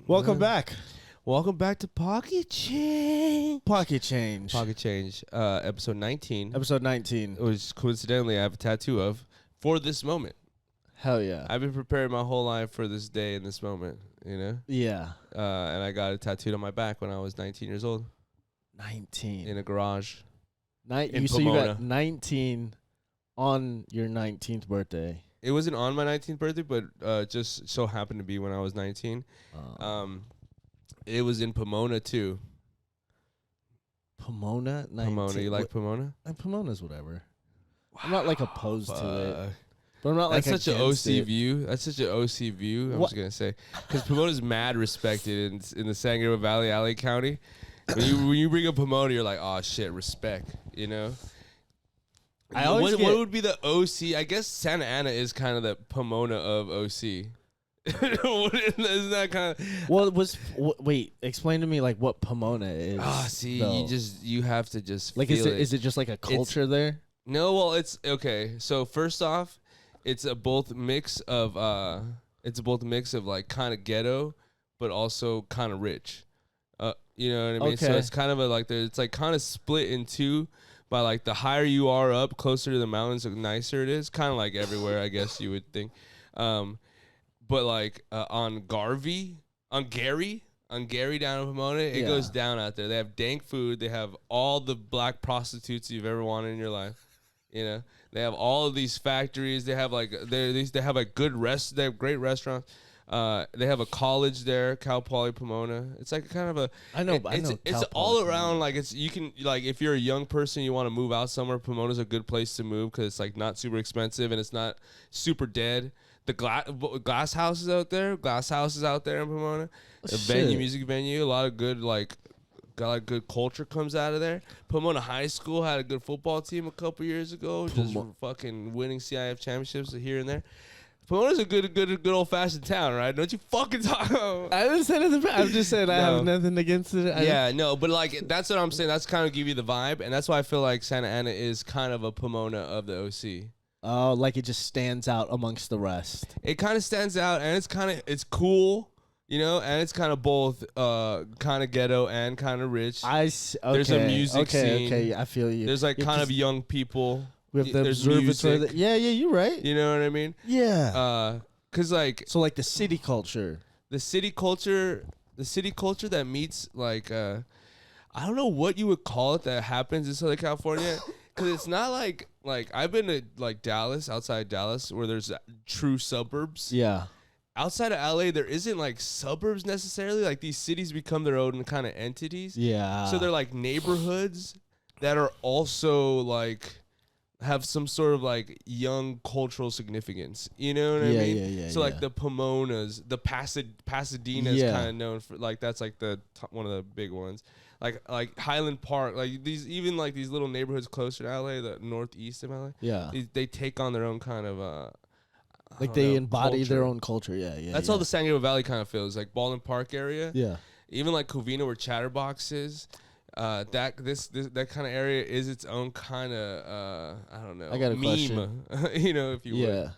Welcome back. Welcome back to Pocket Change. Pocket Change. Pocket Change, episode 19. Episode 19. Which coincidentally I have a tattoo of for this moment. Hell yeah. I've been preparing my whole life for this day and this moment, you know? Yeah. And I got it tattooed on my back when I was 19 years old 19. in a garage. So you got 19 on your 19th birthday. It wasn't on my 19th birthday, but just so happened to be when I was 19. It was in Pomona, too. Pomona? 19. Pomona. You like Pomona? Pomona's whatever. Wow. I'm not like opposed to it. But I'm not That's like such an OC it. view. That's such an OC view. I'm just gonna say, because Pomona's mad respected in the San Gabriel Valley, LA County. When you bring up Pomona, you're like, oh shit, respect. You know. What would be the OC? I guess Santa Ana is kind of the Pomona of OC. Isn't that kind of? Well, wait. Explain to me like what Pomona is. See, though. you have to just like feel is it just like a culture there? No, well, it's okay. So first off, it's a both mix of like kind of ghetto, but also kind of rich. You know what I mean? Okay. So it's kind of it's like kind of split in two. By like the higher you are up, closer to the mountains, the nicer it is. Kind of like everywhere, I guess you would think. But like on Gary down in Pomona, it goes down out there. They have dank food. They have all the black prostitutes you've ever wanted in your life. You know, they have all of these factories. They have like they have like They have great restaurants. They have a college there, Cal Poly Pomona. It's like kind of a. I know. It's all around. Like you can like if you're a young person, you want to move out somewhere. Pomona's a good place to move because it's like not super expensive and it's not super dead. The glass houses out there in Pomona. Music venue. A lot of good good culture comes out of there. Pomona High School had a good football team a couple years ago, just fucking winning CIF championships here and there. Pomona's a good old fashioned town, right? Don't you fucking talk about. I didn't say nothing. I'm just saying I have nothing against it. But like that's what I'm saying. That's kind of give you the vibe, and that's why I feel like Santa Ana is kind of a Pomona of the OC. Oh, like it just stands out amongst the rest. It kind of stands out, and it's cool, you know, and it's kind of both kind of ghetto and kind of rich. There's a music scene. Okay, I feel you. There's like kind of young people. With the observatory. Yeah, you're right. You know what I mean? Yeah. Cause like so like the city culture. The city culture that meets like I don't know what you would call it that happens in Southern California. Cause it's not like I've been to like Dallas, outside Dallas, where there's true suburbs. Yeah. Outside of LA, there isn't like suburbs necessarily. Like these cities become their own kind of entities. Yeah. So they're like neighborhoods that are also like have some sort of like young cultural significance. You know what I mean? Yeah. So like the Pomonas, the Pasadena's kind of known for like that's like the one of the big ones. Like Highland Park, like these little neighborhoods closer to LA, the northeast of LA. Yeah. They take on their own kind of like they embody culture. Their own culture. Yeah. That's all the San Gabriel Valley kind of feels like. Baldwin Park area. Yeah. Even like Covina where Chatterbox is. That kind of area is its own kind of I don't know. I got a meme, question. you know, if you would. Yeah.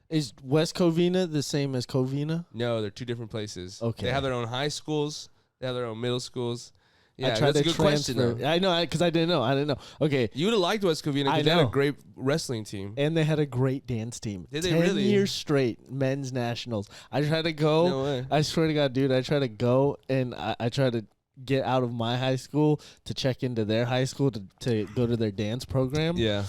Is West Covina the same as Covina? No, they're two different places. Okay. They have their own high schools. They have their own middle schools. Yeah, that's a good question. Though. I know, because I didn't know. Okay. You would have liked West Covina because they had a great wrestling team. And they had a great dance team. Did they really? 10 years straight, men's nationals. I tried to go. No way. I swear to God, dude, I tried to go, and I tried to get out of my high school to check into their high school to go to their dance program. Yeah.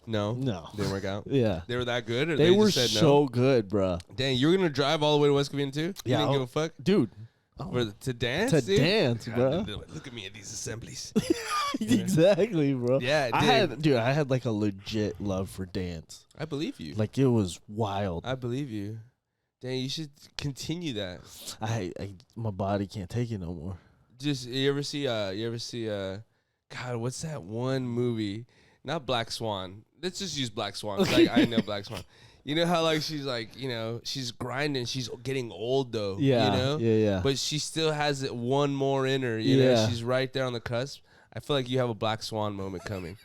No. Didn't work out. Yeah. They were that good? Or they were just said so no? good, bro. Dang, you were going to drive all the way to West Covina too? You didn't give a fuck? Dude. To dance? To dance, bro. Look at me at these assemblies. Exactly, bro. Yeah, I had like a legit love for dance. I believe you. Like it was wild. I believe you. Dang, you should continue that. My body can't take it no more. Just you ever see God, what's that one movie? Not Black Swan. Let's just use Black Swan. Like I know Black Swan. You know how like she's like, you know, she's grinding, she's getting old though. Yeah. You know? Yeah. But she still has it one more in her, you know, she's right there on the cusp. I feel like you have a Black Swan moment coming.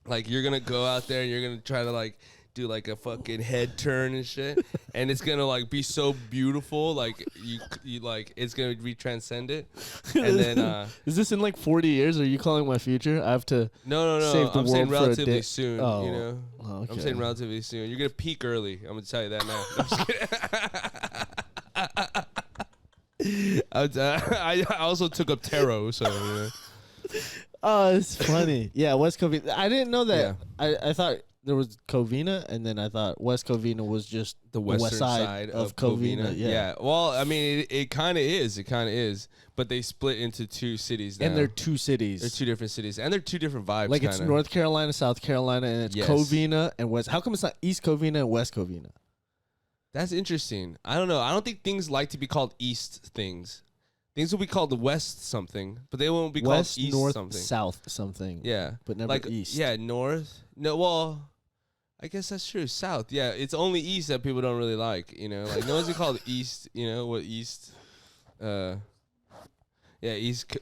Like you're gonna go out there and you're gonna try to like do like a fucking head turn and shit, and it's gonna like be so beautiful, like you like it's gonna be transcendent, and then is this in like 40 years? Are you calling my future? I have to no, save the I'm world saying for a relatively day. soon. Oh. You know, Okay. I'm saying relatively soon. You're gonna peak early. I'm gonna tell you that now. I'm just kidding. I also took up tarot, so. You know. Oh, it's funny. Yeah, West Covina. I didn't know that. Yeah. I thought there was Covina, and then I thought West Covina was just The west western side of Covina. Yeah. Well, I mean, it kind of is. It kind of is. But they split into two cities now. And they're two cities. They're two different cities. And they're two different vibes. Like it's North Carolina, South Carolina, and it's Yes. Covina and West. How come it's not East Covina and West Covina? That's interesting. I don't know. I don't think things like to be called East things. Things will be called the West something, but they won't be West, called East North, something. South something. Yeah. But never like, East. Yeah, North. No, well, I guess that's true. South. Yeah, it's only East that people don't really like, you know? Like, no one's called East, you know, what East... Yeah,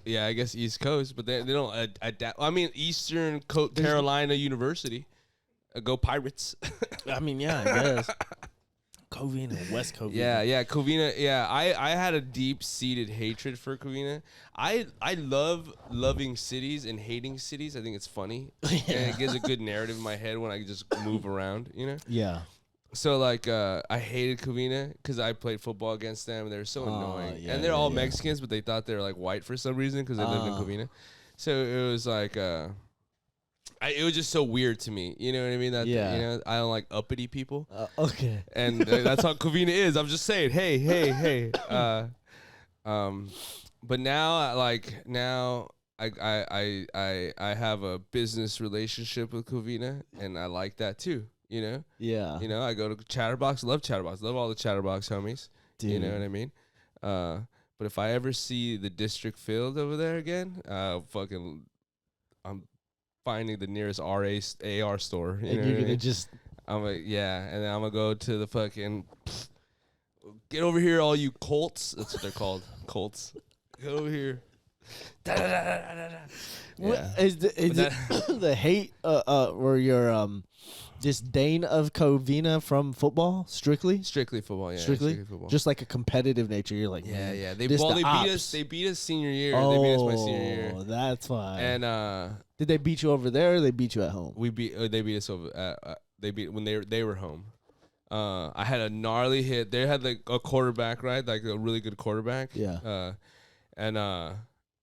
Yeah, I guess East Coast, but they don't adapt. I mean, Eastern Carolina University. Go Pirates. I mean, yeah, I guess. Covina, West Covina. Yeah, Covina. Yeah, I had a deep-seated hatred for Covina. I love loving cities and hating cities. I think it's funny. And it gives a good narrative in my head when I just move around, you know? Yeah. So, like, I hated Covina because I played football against them, and they were so annoying. Yeah, and they're all Mexicans, but they thought they were, like, white for some reason because they lived in Covina. So it was, like, it was just so weird to me. You know what I mean? That, you know, I don't like uppity people. Okay. And that's how Covina is. I'm just saying, hey. But now, I have a business relationship with Covina, and I like that too. You know? Yeah. You know, I go to Chatterbox, love Chatterbox, love all the Chatterbox homies. Dude. You know what I mean? But if I ever see the district field over there again, I'm finding the nearest AR store. You know And you're what I mean? just... I'm like, yeah, and then I'm gonna go to the fucking get over here, all you Colts. That's what they're called, Colts. Get over here. What is the hate or your disdain of Covina from football strictly football, yeah, strictly football. just like a competitive nature. You're like, man, yeah. they beat us senior year. They beat us my senior year. That's why. And did they beat you over there or they beat you at home? they beat us over. They beat when they were home. I had a gnarly hit. They had like a quarterback, right? Like a really good quarterback. Yeah.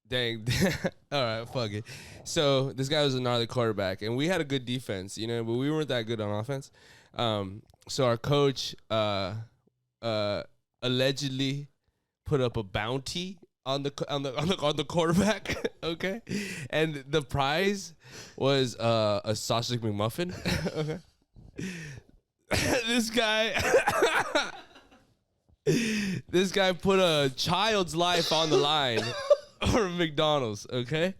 Dang. All right, fuck it. So this guy was a gnarly quarterback, and we had a good defense, you know, but we weren't that good on offense. So our coach allegedly put up a bounty on the quarterback, okay, and the prize was a sausage McMuffin. Okay. This guy put a child's life on the line for McDonald's, okay?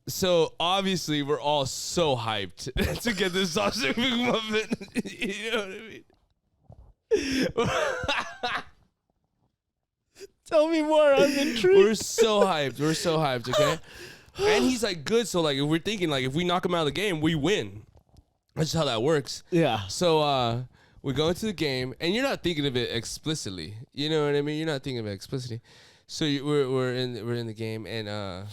So obviously we're all so hyped to get this sausage McMuffin. You know what I mean? Tell me more. I'm intrigued. We're so hyped, okay? And he's like good, so like if we're thinking like if we knock him out of the game, we win. That's just how that works. Yeah. So we go into the game, and you're not thinking of it explicitly. You know what I mean? You're not thinking of it explicitly. So we're in the game, and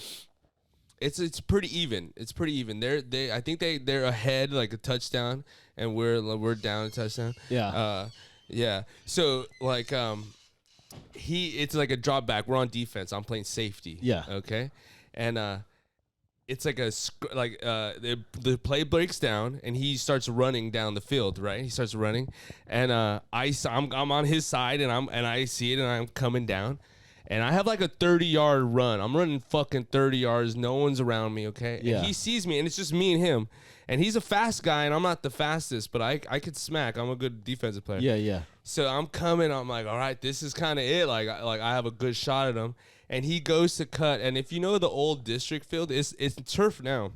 it's pretty even. It's pretty even. I think they're ahead like a touchdown, and we're down a touchdown. Yeah. Yeah. So like it's like a drop back. We're on defense. I'm playing safety. Yeah. Okay. And it's like the play breaks down, and he starts running down the field. Right. He starts running, and I'm on his side, and I see it, and I'm coming down. And I have like a 30-yard run. I'm running fucking 30 yards. No one's around me, okay? Yeah. And he sees me, and it's just me and him. And he's a fast guy, and I'm not the fastest, but I could smack. I'm a good defensive player. Yeah. So I'm coming. I'm like, all right, this is kind of it. Like I have a good shot at him. And he goes to cut. And if you know the old district field, it's turf now.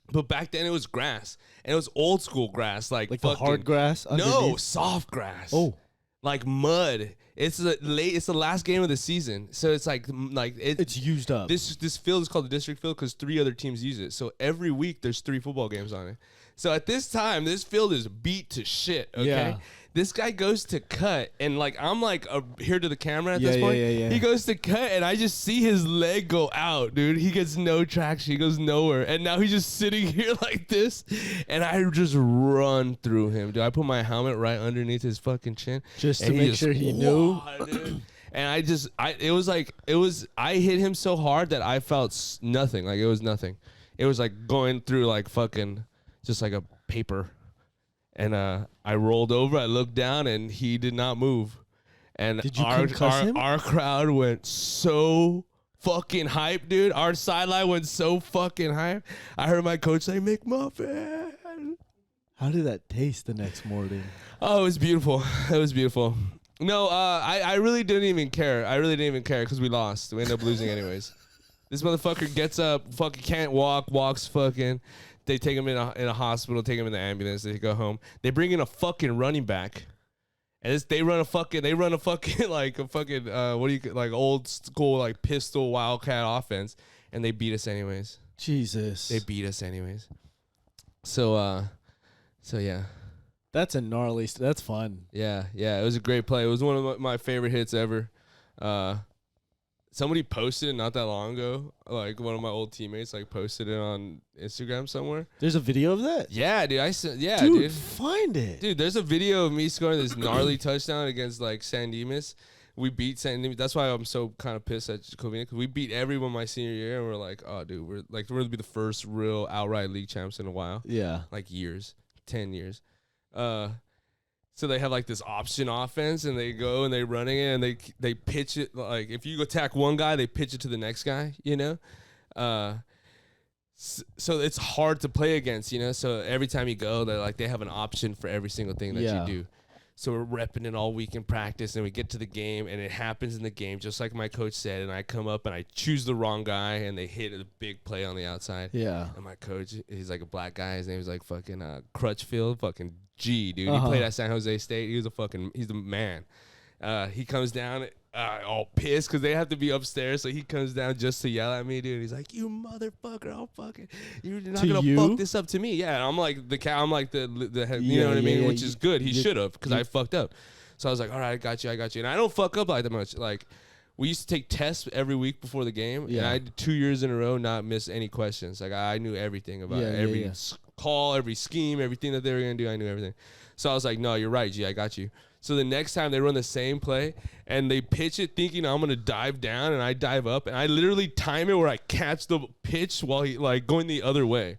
But back then it was grass. And it was old school grass. Like the hard grass underneath? No, soft grass. Oh. Like mud. It's the last game of the season, so it's it's used up. This field is called the district field because 3 other teams use it. So every week there's 3 football games on it. So at this time, this field is beat to shit. Okay. Yeah. This guy goes to cut, and like I'm like here to the camera at Yeah, this point. yeah. He goes to cut, and I just see his leg go out, dude. He gets no traction. He goes nowhere, and now he's just sitting here like this, and I just run through him, dude. I put my helmet right underneath his fucking chin, Just to make sure he knew. Dude. And I hit him so hard that I felt nothing. Like it was nothing. It was like going through like fucking just like a paper. And I rolled over, I looked down, and he did not move. And Did you concuss him? Our crowd went so fucking hype, dude. Our sideline went so fucking hype. I heard my coach say, McMuffin. How did that taste the next morning? Oh, it was beautiful. It was beautiful. No, I really didn't even care. I really didn't even care because we lost. We ended up losing anyways. This motherfucker gets up, fucking can't walks fucking. They take him in a hospital, take him in the ambulance. They go home. They bring in a fucking running back, and they run a fucking like a fucking like old school like pistol wildcat offense, and they beat us anyways. Jesus, They beat us anyways. So yeah. that's a gnarly. That's fun. Yeah. It was a great play. It was one of my favorite hits ever. Somebody posted it not that long ago. Like one of my old teammates like posted it on Instagram somewhere. There's a video of that. Yeah, dude. Dude. Find it. Dude, there's a video of me scoring this gnarly touchdown against like San Dimas. We beat San Dimas. That's why I'm so kind of pissed at Covina, because we beat everyone my senior year, and we're like, oh, dude, we're going to be the first real outright league champs in a while. Yeah. Like years, 10 years. So they have like this option offense, and they go and they running it, and they pitch it. Like if you attack one guy, they pitch it to the next guy, you know? So it's hard to play against, you know? So every time you go, they have an option for every single thing that you do. So we're repping it all week in practice, and we get to the game, and it happens in the game, just like my coach said, and I come up and I choose the wrong guy, and they hit a big play on the outside. Yeah. And my coach, he's like a black guy. His name is like fucking Crutchfield, fucking G, dude. He played at San Jose State. He's the man. He comes down all pissed because they have to be upstairs, so he comes down just to yell at me, dude. He's like, "You motherfucker! You're not gonna fuck this up to me." Yeah, and I'm like the head, you know what I mean? Which is good. He should have, because I fucked up. So I was like, "All right, I got you." And I don't fuck up like that much. Like we used to take tests every week before the game, and I did 2 years in a row not miss any questions. Like I knew everything about every call, every scheme, everything that they were gonna do. I knew everything. So I was like, "No, you're right, G. I got you." So the next time they run the same play and they pitch it thinking I'm going to dive down, and I dive up, and I literally time it where I catch the pitch while he like going the other way.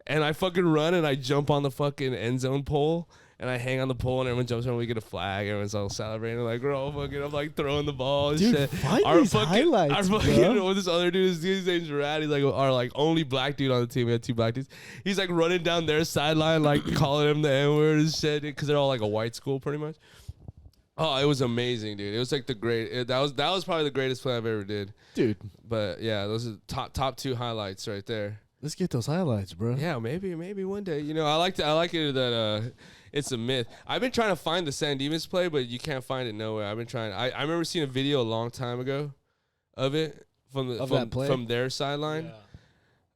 And I fucking run and I jump on the fucking end zone pole, and I hang on the pole, and everyone jumps on. We get a flag. Everyone's all celebrating. Like we're all fucking, I'm like throwing the ball and dude, shit. Find these highlights, bro. This other dude, his name's Rad. He's like our like only black dude on the team. We had 2 black dudes. He's like running down their sideline, like calling him the N-word and shit, because they're all like a white school pretty much. Oh, it was amazing, dude. It was like that was probably the greatest play I've ever did, dude. But yeah, those are top 2 highlights right there. Let's get those highlights, bro. Yeah, maybe one day. You know, I like it that it's a myth. I've been trying to find the San Dimas play, but you can't find it nowhere. I've been trying. I remember seeing a video a long time ago of it from their sideline.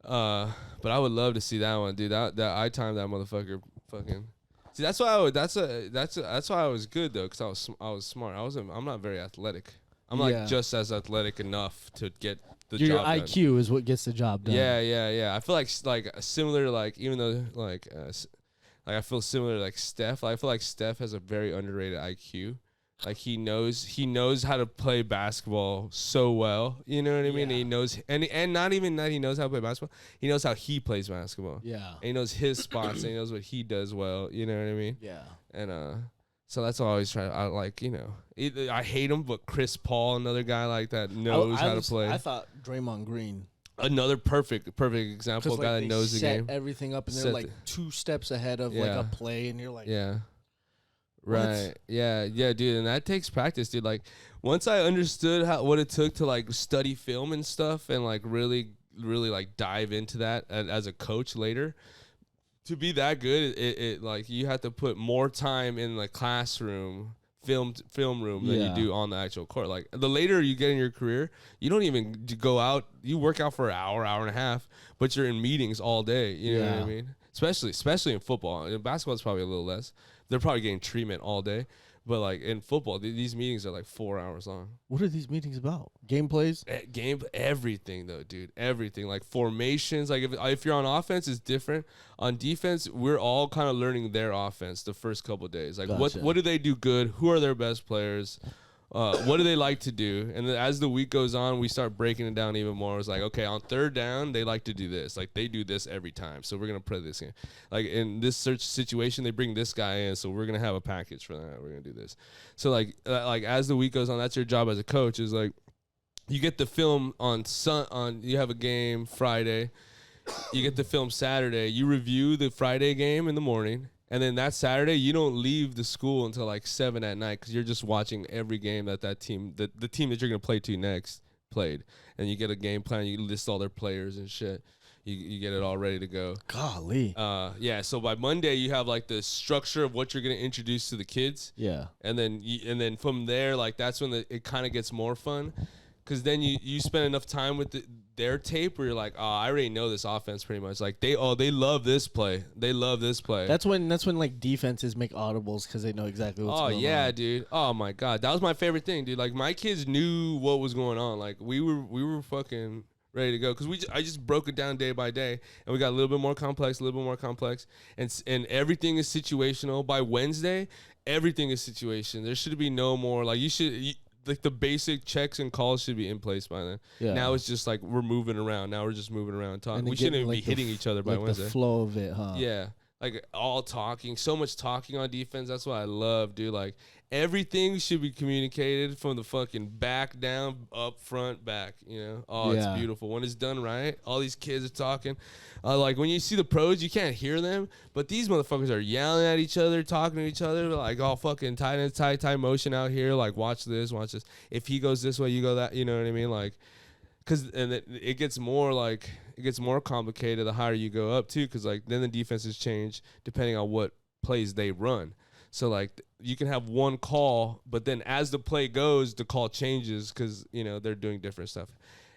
Yeah. But I would love to see that one, dude. That I timed that motherfucker fucking. See, that's why that's why I was good though, because I was smart. I'm not very athletic. I'm like just as athletic enough to get the job done. Your IQ is what gets the job done. Yeah. I feel like similar, like even though like I feel similar to like Steph. I feel like Steph has a very underrated IQ. Like he knows how to play basketball so well. You know what I mean? And he knows, and not even that he knows how to play basketball. He knows how he plays basketball. Yeah. And he knows his spots, and he knows what he does well. You know what I mean? Yeah. And so that's what I always try. I like, you know, I hate him, but Chris Paul, another guy like that, knows how to play. I thought Draymond Green. Another perfect example, like, guy that knows the game. Everything up, and they're like 2 steps ahead of like a play, and you're like, right. Yeah, dude, and that takes practice, dude. Like once I understood what it took to like study film and stuff, and like really like dive into that as a coach later, to be that good, it like you have to put more time in the classroom film room than you do on the actual court. Like the later you get in your career, you don't even go out. You work out for an hour and a half, but you're in meetings all day. You know what I mean? especially in football. In basketball, it's probably a little less. They're probably getting treatment all day. But like in football, these meetings are like 4 hours long. What are these meetings about? Game plays? Everything though, dude. Everything, like formations. Like if you're on offense, it's different. On defense, we're all kind of learning their offense the first couple of days. Like Gotcha. what do they do good? Who are their best players? What do they like to do? And then as the week goes on, we start breaking it down even more. It's like, okay, on third down, they like to do this. Like, they do this every time. So we're going to play this game. Like, in this search situation, they bring this guy in. So we're going to have a package for that. We're going to do this. So, like as the week goes on, that's your job as a coach is, like, you get the film on you have a game Friday. You get the film Saturday. You review the Friday game in the morning. And then that Saturday, you don't leave the school until like 7 at night because you're just watching every game that team, the team that you're going to play to next played. And you get a game plan. You list all their players and shit. You get it all ready to go. Golly. Yeah, so by Monday, you have like the structure of what you're going to introduce to the kids. Yeah. And then from there, like that's when it kind of gets more fun. Because then you spend enough time with their tape where you're like, oh, I already know this offense pretty much. Like they love this play. They love this play. That's when like defenses make audibles because they know exactly what's going on. Oh yeah, dude. Oh my god, that was my favorite thing, dude. Like my kids knew what was going on. Like we were fucking ready to go because I just broke it down day by day, and we got a little bit more complex, and everything is situational. By Wednesday, everything is situation. There should be no more like like the basic checks and calls should be in place by then. Yeah. Now it's just like we're moving around. Now we're just moving around talking. We shouldn't even be hitting each other by Wednesday. The flow of it, huh? Yeah. Like all talking, so much talking on defense. That's what I love, dude. Like everything should be communicated from the fucking back down, up, front, back. You know, It's beautiful when it's done right. All these kids are talking. Like when you see the pros, you can't hear them, but these motherfuckers are yelling at each other, talking to each other, like all fucking tight motion out here. Like watch this. If he goes this way, you go that. You know what I mean? Like. And it gets more complicated the higher you go up too, because like then the defenses change depending on what plays they run. So like you can have one call, but then as the play goes, the call changes because they're doing different stuff.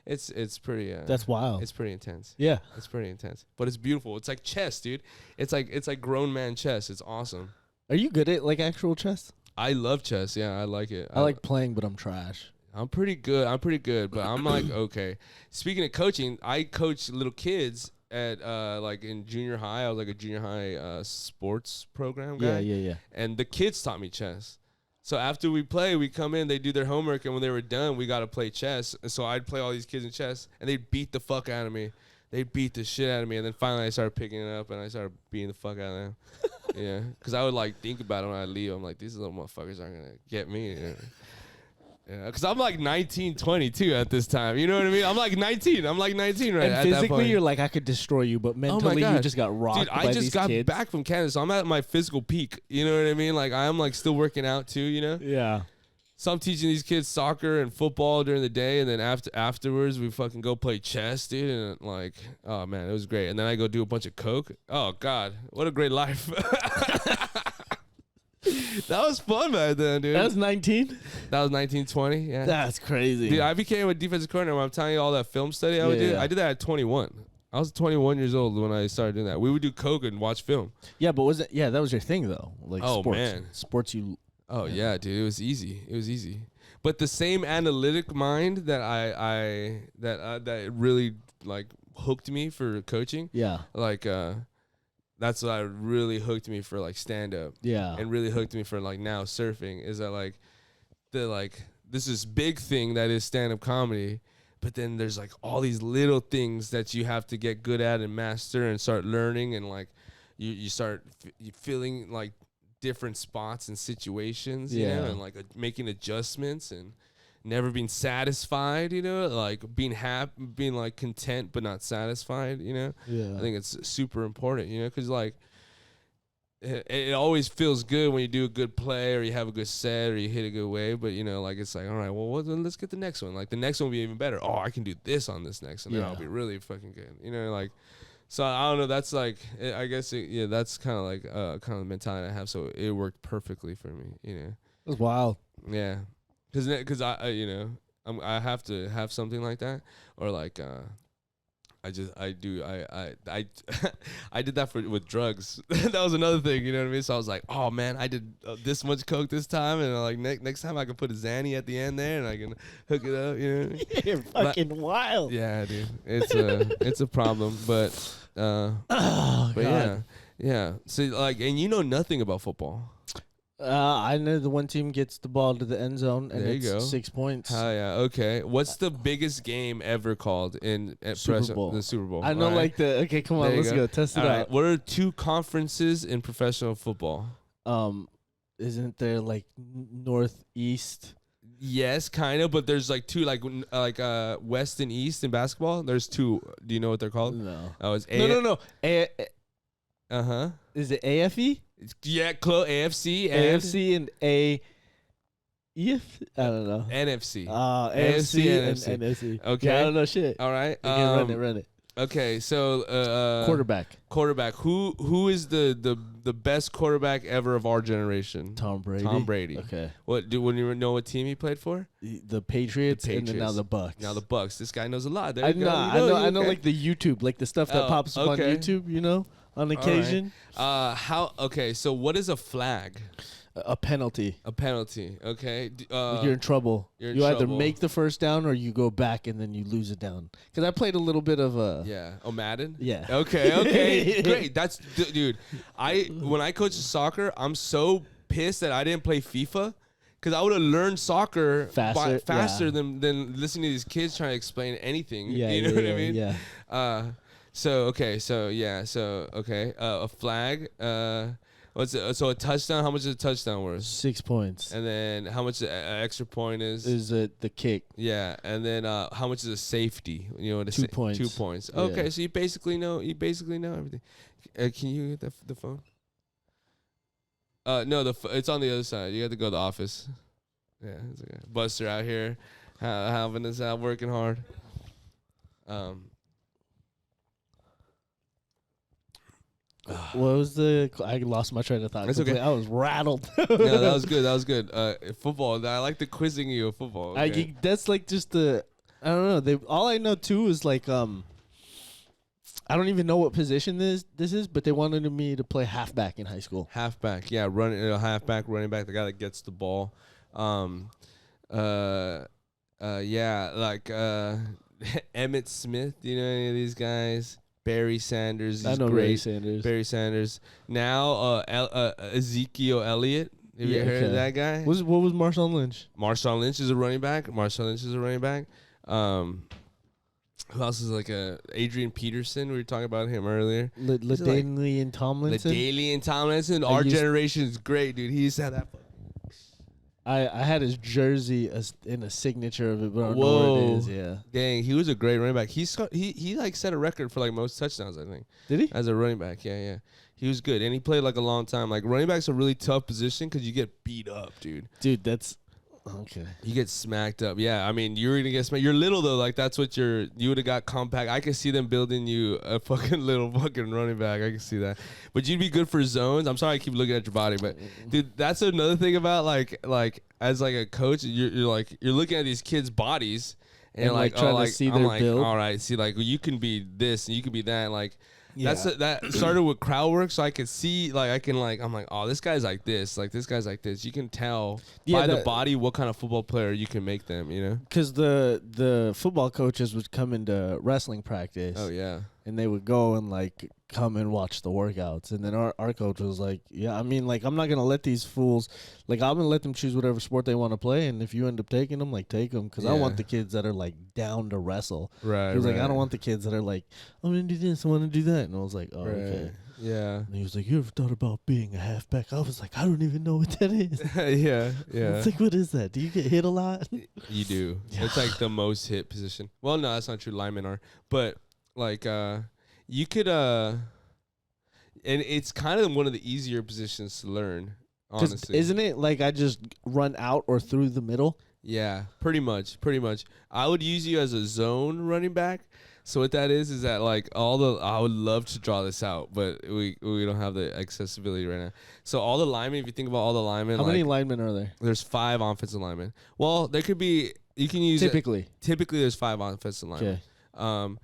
It's pretty. That's wild. It's pretty intense. Yeah, it's pretty intense, but it's beautiful. It's like chess, dude. It's like grown man chess. It's awesome. Are you good at like actual chess? I love chess. Yeah, I like it. I like playing, but I'm trash. I'm pretty good, but I'm like, okay. Speaking of coaching, I coach little kids at like in junior high. I was like a junior high sports program guy. Yeah. And the kids taught me chess. So after we play, we come in, they do their homework, and when they were done, we got to play chess. And so I'd play all these kids in chess, and they'd beat the fuck out of me. They beat the shit out of me, and then finally I started picking it up, and I started beating the fuck out of them. Yeah, because I would like think about it when I leave. I'm like, these little motherfuckers aren't gonna get me. Yeah, because I'm like 19, 22 at this time. You know what I mean? I'm like 19 right and at that point. Physically, you're like, I could destroy you, but mentally, you just got rocked. Dude, I just got back from Canada, so I'm at my physical peak. You know what I mean? Like, I'm like still working out too, Yeah. So I'm teaching these kids soccer and football during the day, and then afterwards, we fucking go play chess, dude. And like, oh man, it was great. And then I go do a bunch of coke. Oh God, what a great life. That was fun back then, dude. That was 19? That was 1920, yeah. That's crazy. Dude, I became a defensive coordinator when I'm telling you all that film study I would do. I did that at 21. I was 21 years old when I started doing that. We would do coke and watch film. Yeah, but that was your thing, though. Like, sports. Man. Sports, you... Oh, yeah, dude. It was easy. But the same analytic mind that that really, like, hooked me for coaching. Yeah. Like, that's what really hooked me for like stand up. Yeah. And really hooked me for like now surfing is that like this is big thing that is stand up comedy, but then there's like all these little things that you have to get good at and master and start learning, and like you start feeling like different spots and situations, you know, and like making adjustments and never being satisfied, like being being like content but not satisfied, Yeah. I think it's super important, because like it always feels good when you do a good play or you have a good set or you hit a good wave, but like it's like, all right, well, let's get the next one. Like the next one will be even better. Oh, I can do this on this next, and then I'll be really fucking good. Like. So I don't know. That's like, I guess, that's kind of like kind of the mentality I have. So it worked perfectly for me. That's wild. Yeah. Because I have to have something like that, or like I I did that with drugs. That was another thing, you know what I mean? So I was like, oh man, I did this much coke this time, and like next time I can put a Xanny at the end there, and I can hook it up, you know what I mean? You're fucking wild. Yeah, dude, it's a problem, but Oh, but God. yeah. So like, and you know nothing about football. I know the one team gets the ball to the end zone, and There you it's go. 6 points. Oh yeah, okay. What's the biggest game ever called at Super Bowl. the Super Bowl? I know, All right. okay, come on, There you let's go. Test it All right. out. What are 2 conferences in professional football? Isn't there like northeast? Yes, kind of, but there's like 2, like West and East in basketball. There's 2. Do you know what they're called? No. Oh, it's No. Uh-huh. Is it AFE? Yeah, close. AFC and AFC and A. I don't know. NFC. AFC and NFC. Okay. Yeah, I don't know shit. All right. Okay, run it. Okay, so Quarterback. Who is the best quarterback ever of our generation? Tom Brady. Tom Brady. Okay. When you know what team he played for? The Patriots, and then now the Bucks. Now the Bucks. This guy knows a lot. There I you go. know. I know, okay. like the YouTube, like the stuff that pops up on YouTube. You know, on occasion. Okay, so what is a flag? A penalty. A penalty. Okay. You're in trouble. You're in you either trouble. make the first down or you go back and then you lose it down. Because I played a little bit of a. Yeah. Oh, Madden? Yeah. Okay. Great. That's dude. When I coach soccer, I'm so pissed that I didn't play FIFA. Because I would have learned soccer faster than listening to these kids trying to explain anything. Yeah, you know what I mean? Yeah. A flag. So a touchdown? How much is a touchdown worth? 6 points. And then how much an extra point is? Is it the kick? Yeah, and then how much is a safety? You know what? 2 points. 2 points. Yeah. Okay, so you basically know everything. Can you get the phone? No, it's on the other side. You have to go to the office. Yeah, it's okay. Buster out here, having us out working hard. What was I lost my train of thought. That's okay. I was rattled. No, that was good. That was good. Football. I like the quizzing you of football. Okay. That's like just the. I don't know. All I know too is like I don't even know what position this is, but they wanted me to play halfback in high school. Halfback, yeah, halfback, running back, the guy that gets the ball. Yeah, like Emmett Smith. Do you know any of these guys? Barry Sanders. I know great. Barry Sanders. Now Ezekiel Elliott. Have you heard of that guy? What was Marshawn Lynch? Marshawn Lynch is a running back. Who else is like Adrian Peterson? We were talking about him earlier. LaDainian Tomlinson. LaDainian Tomlinson. Our generation is great, dude. He used to have that. I had his jersey in a signature of it, but I don't know where it is. Yeah. Dang, he was a great running back. He like set a record for like most touchdowns, I think. Did he? As a running back, yeah. He was good, and he played like a long time. Like running back's a really tough position because you get beat up, dude. Dude, that's okay. You get smacked up. Yeah, I mean, you're gonna get smacked. You're little though. Like that's what you would have got compact. I could see them building you a fucking little fucking running back. I can see that. But you'd be good for zones. I'm sorry I keep looking at your body, but dude, that's another thing about like as like a coach, you're looking at these kids' bodies and like trying to see their build. All right, see like you can be this and you can be that. And, like that started with crowd work, so I could see I'm like, oh, this guy's like this, You can tell by the body what kind of football player you can make them, you know? Because the football coaches would come into wrestling practice. Oh yeah. And they would go and like come and watch the workouts. And then our coach was like, yeah, I mean, like, I'm not going to let these fools, like, I'm going to let them choose whatever sport they want to play. And if you end up taking them, like, take them. Because I want the kids that are, like, down to wrestle. Right. He was like, I don't want the kids that are like, I'm going to do this, I want to do that. And I was like, oh, okay. Yeah. And he was like, you ever thought about being a halfback? I was like, I don't even know what that is. Yeah. It's like, what is that? Do you get hit a lot? You do. It's like the most hit position. Well, no, that's not true. Linemen are. But, like, you could, and it's kind of one of the easier positions to learn, honestly. Isn't it like I just run out or through the middle? Yeah, pretty much. I would use you as a zone running back. So what that is that like I would love to draw this out, but we don't have the accessibility right now. So all the linemen, if you think about all the linemen, how many linemen are there? There's 5 offensive linemen. Well, there could be. You can use typically there's 5 offensive linemen. Okay.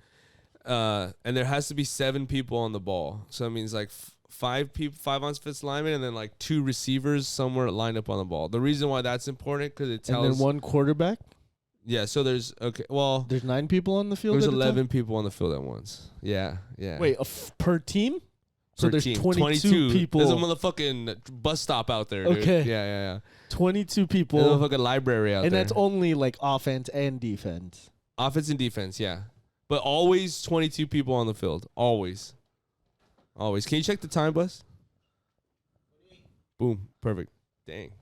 And there has to be 7 people on the ball. So it means like 5 on-fifth linemen, and then like 2 receivers somewhere lined up on the ball. The reason why that's important because it tells. And then 1 quarterback. Yeah. So there's Well, there's 9 people on the field. there's at a 11 time? people on the field at once. Yeah. Yeah. Wait, per team? So Per there's team. 22 people. There's a motherfucking bus stop out there, dude. Okay. Yeah. 22 There's a people. motherfucking library out And there. that's only like offense and defense. Offense and defense, yeah. But always 22 people on the field. Always. Always. Can you check the time, Bus? Boom. Perfect. Dang.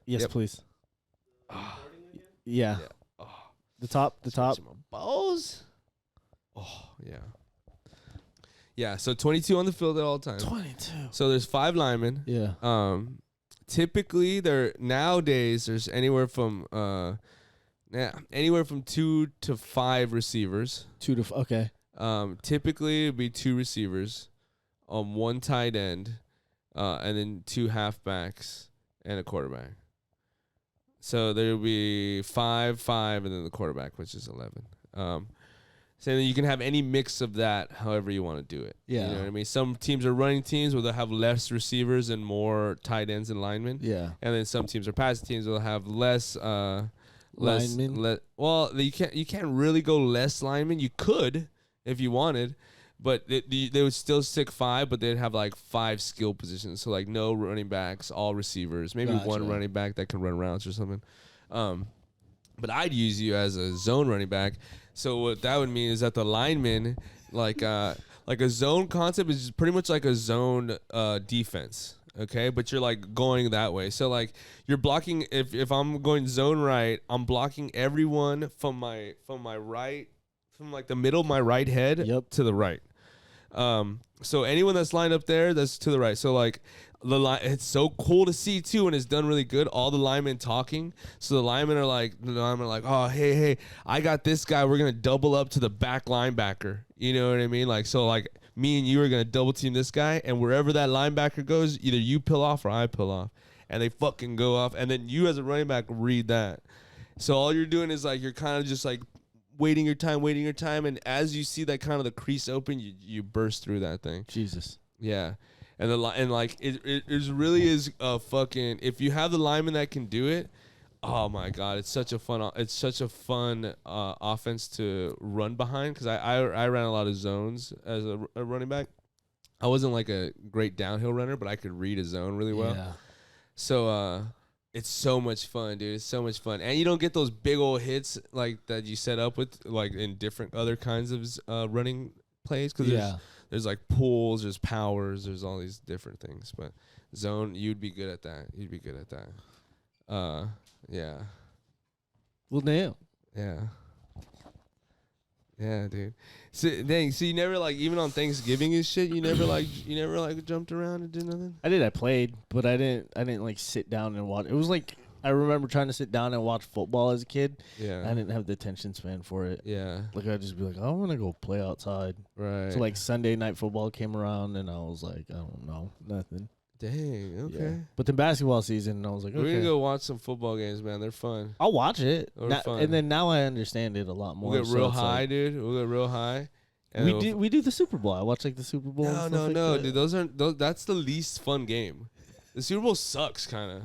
Yes, Yep. please. Yeah. Oh, The top. my balls. Oh, yeah. Yeah, so 22 on the field at all times. 22. So there's 5 linemen. Yeah. Typically nowadays there's anywhere from 2 to 5 receivers. Okay. Typically it'd be 2 receivers, 1 tight end, and then 2 halfbacks and a quarterback. So there'll be 5, and then the quarterback, which is 11. So then you can have any mix of that, however you want to do it. Yeah. You know what I mean? Some teams are running teams where they'll have less receivers and more tight ends and linemen. Yeah. And then some teams are passing teams where they'll have less Linemen? You can't really go less linemen. You could if you wanted, but they would still stick 5, but they'd have like 5 skill positions. So like no running backs, all receivers, maybe Gotcha. 1 running back that can run routes or something. But I'd use you as a zone running back. So what that would mean is that the lineman, like a zone concept is pretty much like a zone defense. Okay, but you're like going that way. So like you're blocking. If I'm going zone right, I'm blocking everyone from my right, from like the middle of my right head to the right. So anyone that's lined up there, that's to the right. So like it's so cool to see too, and it's done really good. All the linemen talking. So the linemen are like, oh hey, I got this guy. We're gonna double up to the back linebacker. You know what I mean? Like so like. Me and you are going to double team this guy, and wherever that linebacker goes, either you pill off or I pill off. And they fucking go off, and then you as a running back read that. So all you're doing is like you're kind of just like waiting your time, and as you see that kind of the crease open, you burst through that thing. Jesus. Yeah. And it really is a fucking, if you have the lineman that can do it, oh my God, it's such a fun offense to run behind, because I ran a lot of zones as a running back. I wasn't like a great downhill runner, but I could read a zone really well. Yeah. So it's so much fun, dude. It's so much fun, and you don't get those big old hits like that you set up with like in different other kinds of running plays, because there's like pulls, there's powers, there's all these different things. But zone, you'd be good at that. Yeah. Well, damn. Yeah, dude. So you never like, even on Thanksgiving and shit, you never jumped around and did nothing? I did. I played, but I didn't like sit down and watch. It was like I remember trying to sit down and watch football as a kid. Yeah. I didn't have the attention span for it. Yeah. Like I'd just be like, I want to go play outside. Right. So like Sunday night football came around, and I was like, I don't know, nothing. Dang. Okay. Yeah. But then basketball season, and I was like, okay. We're gonna go watch some football games, man. They're fun. I'll watch it. They're fun. And then now I understand it a lot more. We'll get real high, dude. We'll get real high. And we do the Super Bowl. I watch like the Super Bowl. No, dude. That's the least fun game. The Super Bowl sucks, kind of.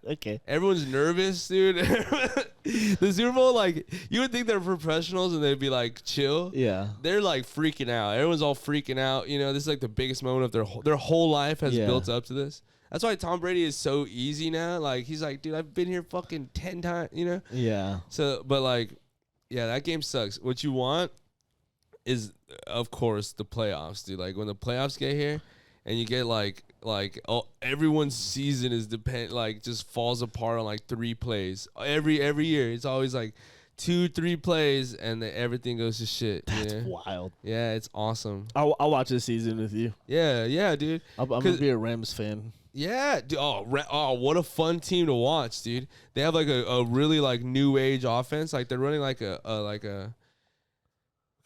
Okay. Everyone's nervous, dude. The Super Bowl, like, you would think they're professionals and they'd be like chill. Yeah. They're like freaking out. Everyone's all freaking out. You know, this is like the biggest moment of their whole life has built up to this. That's why Tom Brady is so easy now. Like, he's like, dude, I've been here fucking 10 times, you know? Yeah. So, but like, yeah, that game sucks. What you want is, of course, the playoffs, dude. Like, when the playoffs get here and you get like everyone's season is just falls apart on like 3 plays. Every year. It's always like 2-3 plays and then everything goes to shit. That's wild. Yeah, it's awesome. I'll watch this season with you. Yeah, dude. I'm gonna be a Rams fan. Yeah, dude. Oh, what a fun team to watch, dude. They have like a really like new age offense. Like they're running like a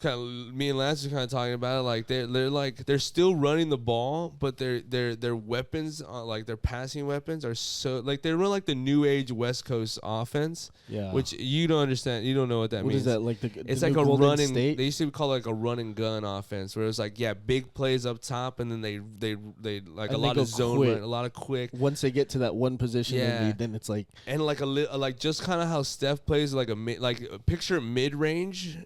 me and Lance are kind of talking about it. Like they're still running the ball, but their weapons, like their passing weapons, are so like they run like the new age West Coast offense. Yeah. Which you don't understand. You don't know what that means. What is that like? It's the like new a Golden running. State? They used to call it like a run and gun offense, where it's like big plays up top, and then they like And a they lot go of zone quick. run, a lot of quick. Once they get to that one position, then it's like And like like just kind of how Steph plays, like picture mid range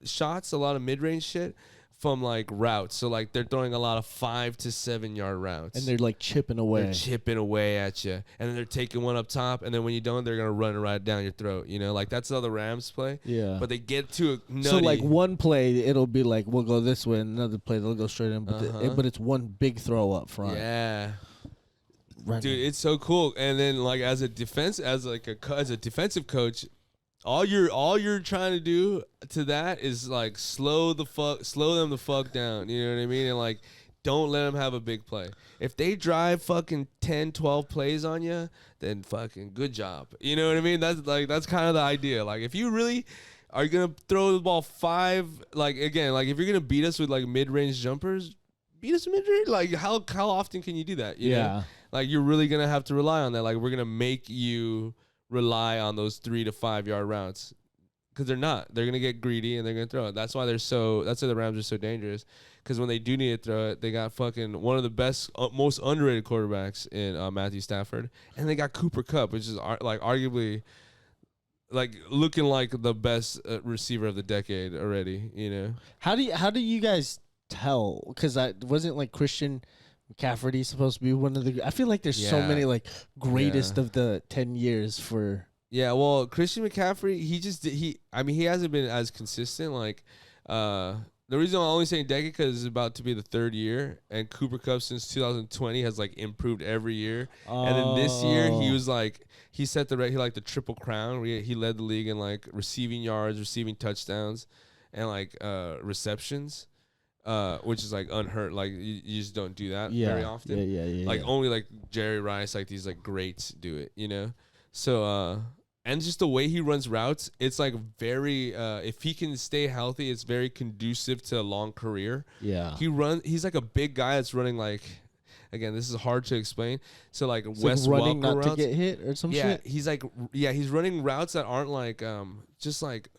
shots, a lot of mid range shit from like routes. So like they're throwing a lot of 5 to 7 yard routes, and they're like chipping away. They're chipping away at you, and then they're taking one up top, and then when you don't, they're gonna run it right down your throat. You know, like that's how the Rams play. Yeah. But they get to a nutty. So like one play, it'll be like we'll go this way, and another play they'll go straight in. But but it's one big throw up front. Yeah. Right. Dude, it's so cool. And then like as a defensive coach, all you're trying to do to that is like slow them the fuck down. You know what I mean? And like don't let them have a big play. If they drive fucking 10, 12 plays on you, then fucking good job. You know what I mean? That's kind of the idea. Like if you really are gonna throw the ball 5, like again, like if you're gonna beat us with like mid-range jumpers, beat us with mid-range. Like how often can you do that? You know? Like you're really gonna have to rely on that. Like we're gonna make you rely on those 3 to 5 yard routes, because they're not. They're gonna get greedy and they're gonna throw it. That's why that's why the Rams are so dangerous. Because when they do need to throw it, they got fucking one of the best, most underrated quarterbacks in Matthew Stafford, and they got Cooper Kupp, which is like arguably like looking like the best receiver of the decade already. You know. How do you guys tell? Because I wasn't like Christian McCaffrey supposed to be one of the. I feel like there's so many like greatest of the 10 years for. Yeah, well, Christian McCaffrey, he hasn't been as consistent. Like, the reason I'm only saying decade because it's about to be the 3rd year, and Cooper Kupp since 2020 has like improved every year. And then this year he was like he set the the triple crown. Where he led the league in like receiving yards, receiving touchdowns, and like receptions. Which is like unheard. Like you just don't do that very often. Yeah. Like only like Jerry Rice, like these like greats do it, you know. So and just the way he runs routes, it's like very. If he can stay healthy, it's very conducive to a long career. Yeah. He's like a big guy that's running like. Again, this is hard to explain. So like it's Wes like running Welker not routes, to get hit or some shit. He's running routes that aren't like just like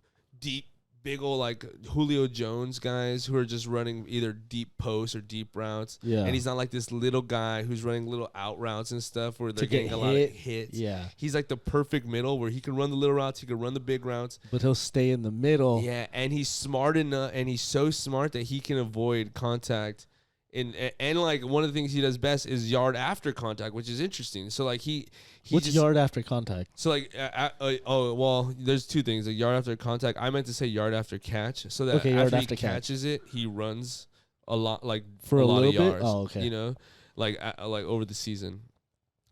deep. Big old like Julio Jones guys who are just running either deep posts or deep routes. Yeah. And he's not like this little guy who's running little out routes and stuff where they're getting a lot of hits. Yeah. He's like the perfect middle where he can run the little routes, he can run the big routes. But he'll stay in the middle. Yeah, and he's smart enough, and he's so smart that he can avoid contact. And like one of the things he does best is yard after contact, which is interesting. So like what's yard after contact? So like there's 2 things: like yard after contact. I meant to say yard after catch. So that after he catches it, he runs a lot, like for a lot little of yards. bit. Oh, okay. You know, like over the season.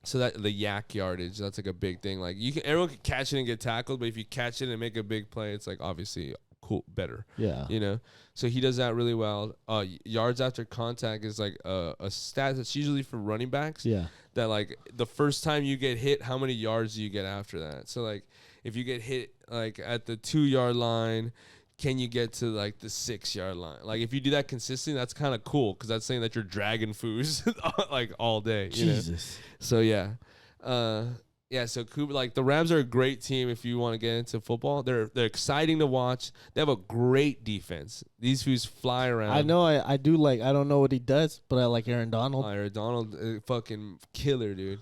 So that the yak yardage, that's like a big thing. Like everyone can catch it and get tackled, but if you catch it and make a big play, it's like obviously cool, better. Yeah. You know, so he does that really well. Yards after contact is like a stat that's usually for running backs. Yeah. That like the first time you get hit, how many yards do you get after that? So like if you get hit like at the 2 yard line, can you get to like the 6 yard line? Like if you do that consistently, that's kind of cool because that's saying that you're dragging foos like all day. Jesus. You know? So yeah. Yeah, so Cooper, like the Rams are a great team if you want to get into football. They're exciting to watch. They have a great defense. These fools fly around. I know I do like I don't know what he does, but I like Aaron Donald. Aaron Donald, fucking killer, dude.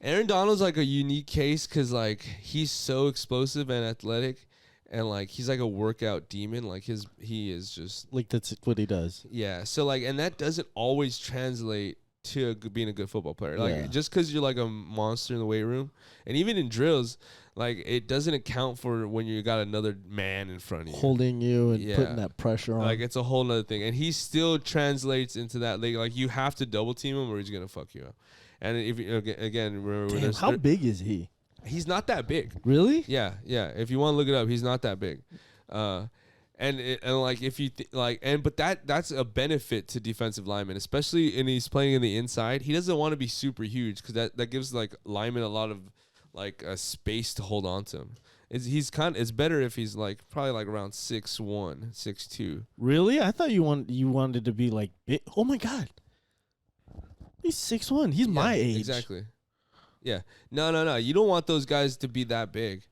Aaron Donald's like a unique case because like he's so explosive and athletic, and like he's like a workout demon. Like he is just like that's what he does. Yeah. So like, and that doesn't always translate to being a good football player. Like just because you're like a monster in the weight room, and even in drills, like it doesn't account for when you got another man in front of you holding you and putting that pressure on. Like it's a whole nother thing, and he still translates into that. Like you have to double team him or he's gonna fuck you up. And if again, remember, damn, how big is he? He's not that big. Really? Yeah. If you want to look it up, he's not that big. And like if you but that's a benefit to defensive linemen, especially and he's playing in the inside. He doesn't want to be super huge because that gives like linemen a lot of like space to hold on to him. It's better if he's like probably like around 6'1", 6'2". Really? I thought you wanted to be like big. Oh my god. He's 6'1". He's my age. Exactly. Yeah. No. You don't want those guys to be that big.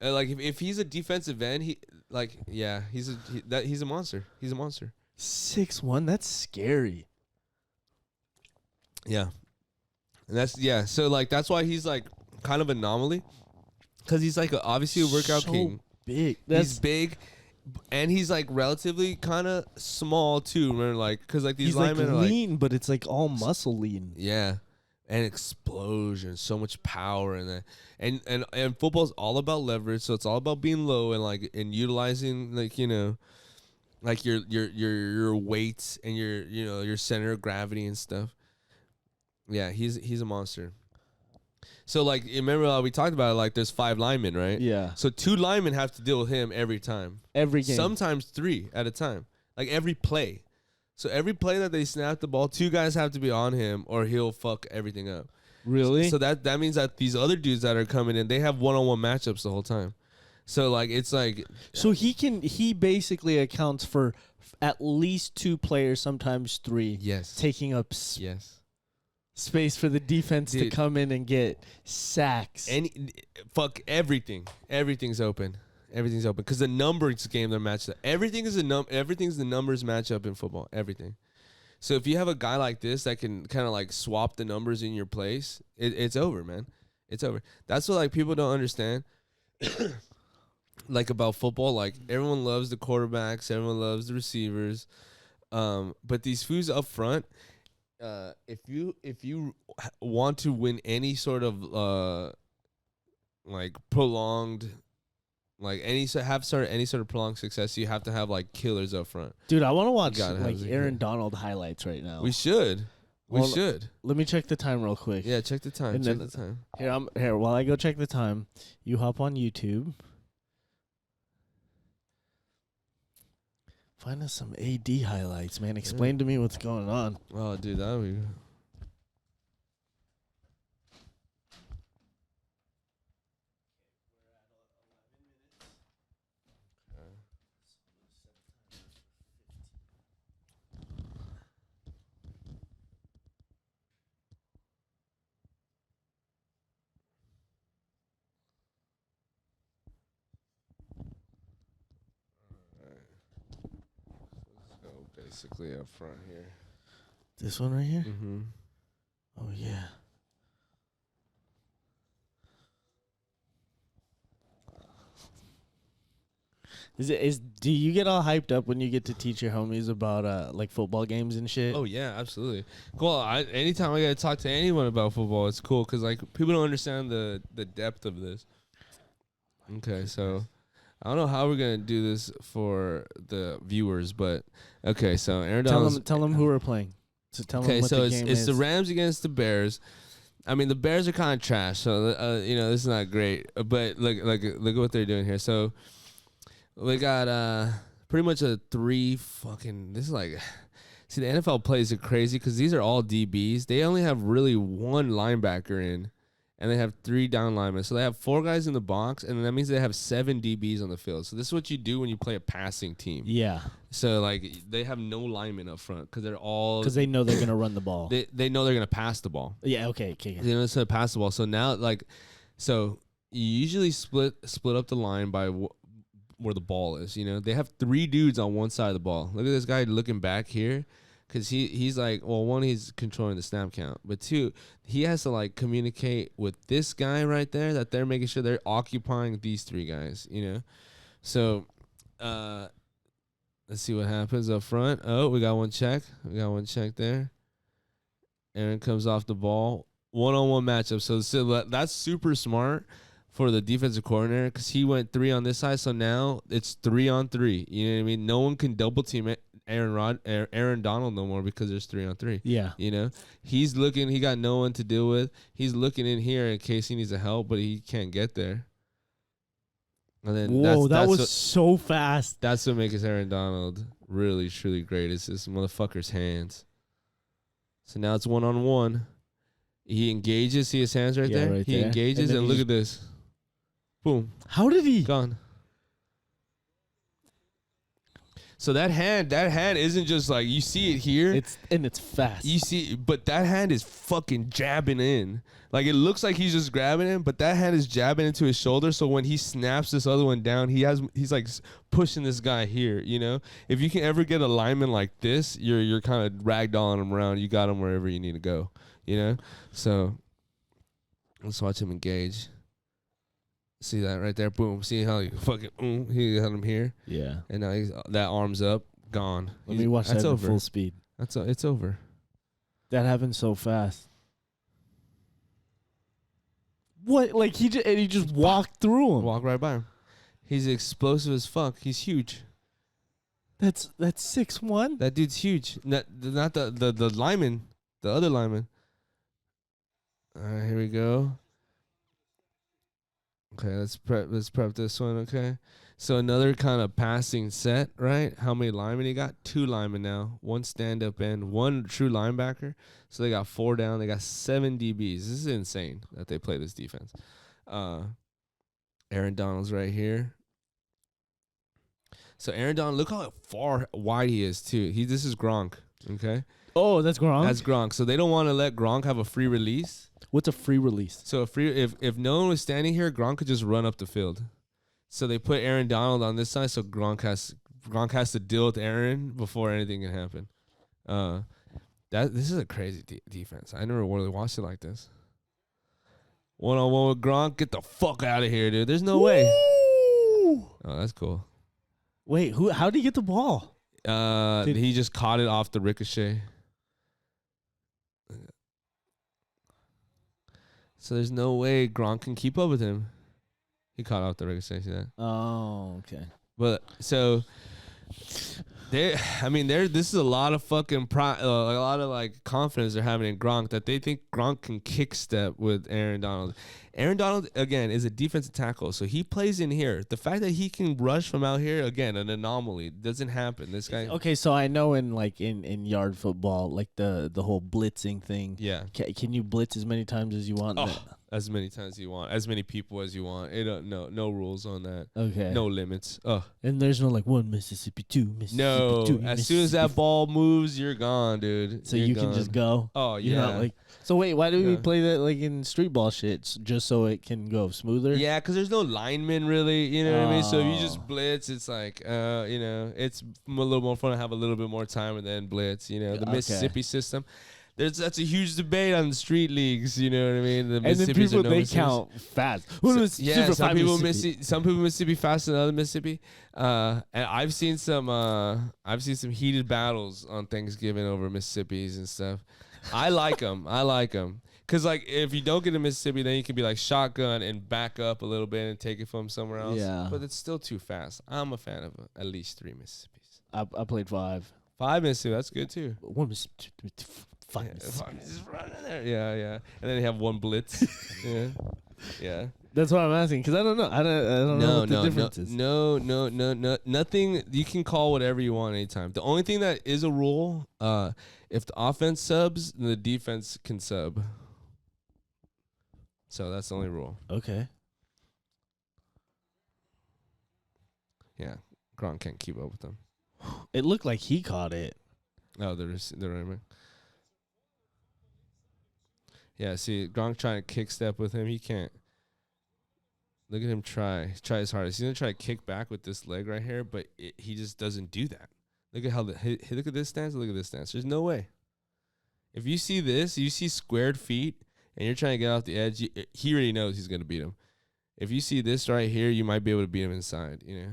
Like if he's a defensive end, he's a monster. He's a monster. 6'1", that's scary. Yeah. And so like that's why he's like kind of anomaly, cuz he's like obviously a workout king. Big. He's big, and he's like relatively kind of small too. Remember, like cuz like these he's linemen like are lean, like, but it's like all muscle lean. yeah. And explosion, so much power in that. And football's all about leverage, so it's all about being low and utilizing like, you know, like your weights and your center of gravity and stuff. Yeah, he's a monster. So like, remember we talked about it, like there's 5 linemen, right? Yeah. So 2 linemen have to deal with him every time. Every game. Sometimes 3 at a time. Like every play. So every play that they snap the ball, 2 guys have to be on him or he'll fuck everything up. Really? So that means that these other dudes that are coming in, they have one-on-one matchups the whole time. So like it's like, so he basically accounts for at least 2 players, sometimes 3. yes. Taking up space for the defense to come in and get sacks. Everything. Everything's open. Everything's open because the numbers game they're matched up. Everything's the numbers matchup in football. Everything. So if you have a guy like this that can kind of like swap the numbers in your place, it's over, man. It's over. That's what like people don't understand. Like about football, like everyone loves the quarterbacks, everyone loves the receivers, but these fools up front, if you want to win any sort of like prolonged. Like any sort of prolonged success, you have to have like killers up front. Dude, I want to watch like Aaron Donald highlights right now. We should. We should. Let me check the time real quick. Yeah, check the time. Check the time. Here. While I go check the time, you hop on YouTube. Find us some AD highlights, man. Explain to me what's going on. Oh, dude, that would be. Basically up front here. This one right here? Mm-hmm. Oh, yeah. Do you get all hyped up when you get to teach your homies about like football games and shit? Oh yeah, absolutely. Cool. Anytime I get to talk to anyone about football, it's cool because like people don't understand the depth of this. Okay, so I don't know how we're gonna do this for the viewers, but okay. So Aaron Donald. Tell them who we're playing. So tell them what the game is. It's the Rams against the Bears. I mean, the Bears are kind of trash, so this is not great. But look at what they're doing here. So we got pretty much a 3 fucking. This is like, see, the NFL plays it crazy because these are all DBs. They only have really 1 linebacker in. And they have 3 down linemen. So they have 4 guys in the box, and that means they have 7 DBs on the field. So this is what you do when you play a passing team. Yeah. So, like, they have no linemen up front because they're all... Because they know they're going to run the ball. They know they're going to pass the ball. Yeah, okay. They know they're going to pass the ball. So now, like... So you usually split up the line by where the ball is, you know? They have 3 dudes on one side of the ball. Look at this guy looking back here. Because he's like, well, 1, he's controlling the snap count. But 2, he has to, like, communicate with this guy right there that they're making sure they're occupying these 3 guys, you know? So, let's see what happens up front. Oh, we got one check. We got one check there. Aaron comes off the ball. One-on-one matchup. So that's super smart for the defensive coordinator because he went 3 on this side. So now it's 3-on-3. You know what I mean? No one can double team it. Aaron Donald no more because there's 3-on-3. Yeah. You know? He's looking, he got no one to deal with. He's looking in here in case he needs a help, but he can't get there. And then that was so fast. That's what makes Aaron Donald really, truly great. It's this motherfucker's hands. So now it's 1-on-1. He engages. See his hands right there? Right he there. engages, and look at this. Boom. How did he? Gone. So that hand isn't just like you see it here. It's fast. You see, but that hand is fucking jabbing in. Like it looks like he's just grabbing him, but that hand is jabbing into his shoulder. So when he snaps this other one down, he's like pushing this guy here. You know, if you can ever get a lineman like this, you're kind of ragdolling him around. You got him wherever you need to go. You know, so let's watch him engage. See that right there? Boom. See how he fucking he had him here. Yeah. And now that arm's up, gone. Let me watch that at full speed. It's over. That happened so fast. What? Like he just walked through him. Walk right by him. He's explosive as fuck. He's huge. That's 6'1". That dude's huge. Not the lineman, the other lineman. All right, here we go. Okay, let's prep this one, okay? So another kind of passing set, right? How many linemen you got? 2 linemen now. 1 stand-up end, 1 true linebacker. So they got 4 down. They got 7 DBs. This is insane that they play this defense. Aaron Donald's right here. So Aaron Donald, look how far wide he is, too. This is Gronk, okay? Oh, that's Gronk? That's Gronk. So they don't want to let Gronk have a free release. What's a free release? So if no one was standing here, Gronk could just run up the field. So they put Aaron Donald on this side, so Gronk has to deal with Aaron before anything can happen. This is a crazy defense. I never really watched it like this. 1-on-1 with Gronk, get the fuck out of here, dude. There's no way. Oh, that's cool. Wait, how did he get the ball? He just caught it off the ricochet. So there's no way Gronk can keep up with him. He caught off the ricochet, see that? Oh, okay. But so this is a lot of fucking a lot of like confidence they're having in Gronk that they think Gronk can kick step with Aaron Donald. Aaron Donald again is a defensive tackle, so he plays in here. The fact that he can rush from out here again, an anomaly, doesn't happen. This guy. Okay, so I know in yard football, like the whole blitzing thing. Yeah. Can you blitz as many times as you want? As many times as you want, as many people as you want. No rules on that. Okay. No limits. And there's no like 1 Mississippi, 2 Mississippi, no. 2 As soon as that ball moves, you're gone, dude. So you can just go. Oh You're yeah. not like. So wait, why do we play that like in street ball shit? Just so it can go smoother? Yeah, because there's no linemen really. You know what I mean? So if you just blitz, it's like it's a little more fun to have a little bit more time and then blitz. You know, the Mississippi system. That's a huge debate on the street leagues. You know what I mean? The and then people they count fast. Some people Mississippi faster than other Mississippi. And I've seen some heated battles on Thanksgiving over Mississippis and stuff. I like them. Cause like if you don't get a Mississippi, then you can be like shotgun and back up a little bit and take it from somewhere else. Yeah. But it's still too fast. I'm a fan of at least 3 Mississippis. I played 5. 5 Mississippi. That's good too. 1 Mississippi. 5 Mississippi. Just run in there. Yeah. And then you have 1 blitz. Yeah. That's what I'm asking because I don't know. I don't know what the difference is. No. Nothing. You can call whatever you want anytime. The only thing that is a rule, if the offense subs, then the defense can sub. So that's the only rule. Okay. Yeah, Gronk can't keep up with them. It looked like he caught it. Oh, they're right. Yeah, see, Gronk trying to kick step with him. He can't. Look at him try. Try his hardest. He's going to try to kick back with this leg right here, but he just doesn't do that. Look at how look at this stance. Look at this stance. There's no way. If you see this, you see squared feet, and you're trying to get off the edge, he already knows he's going to beat him. If you see this right here, you might be able to beat him inside, you know.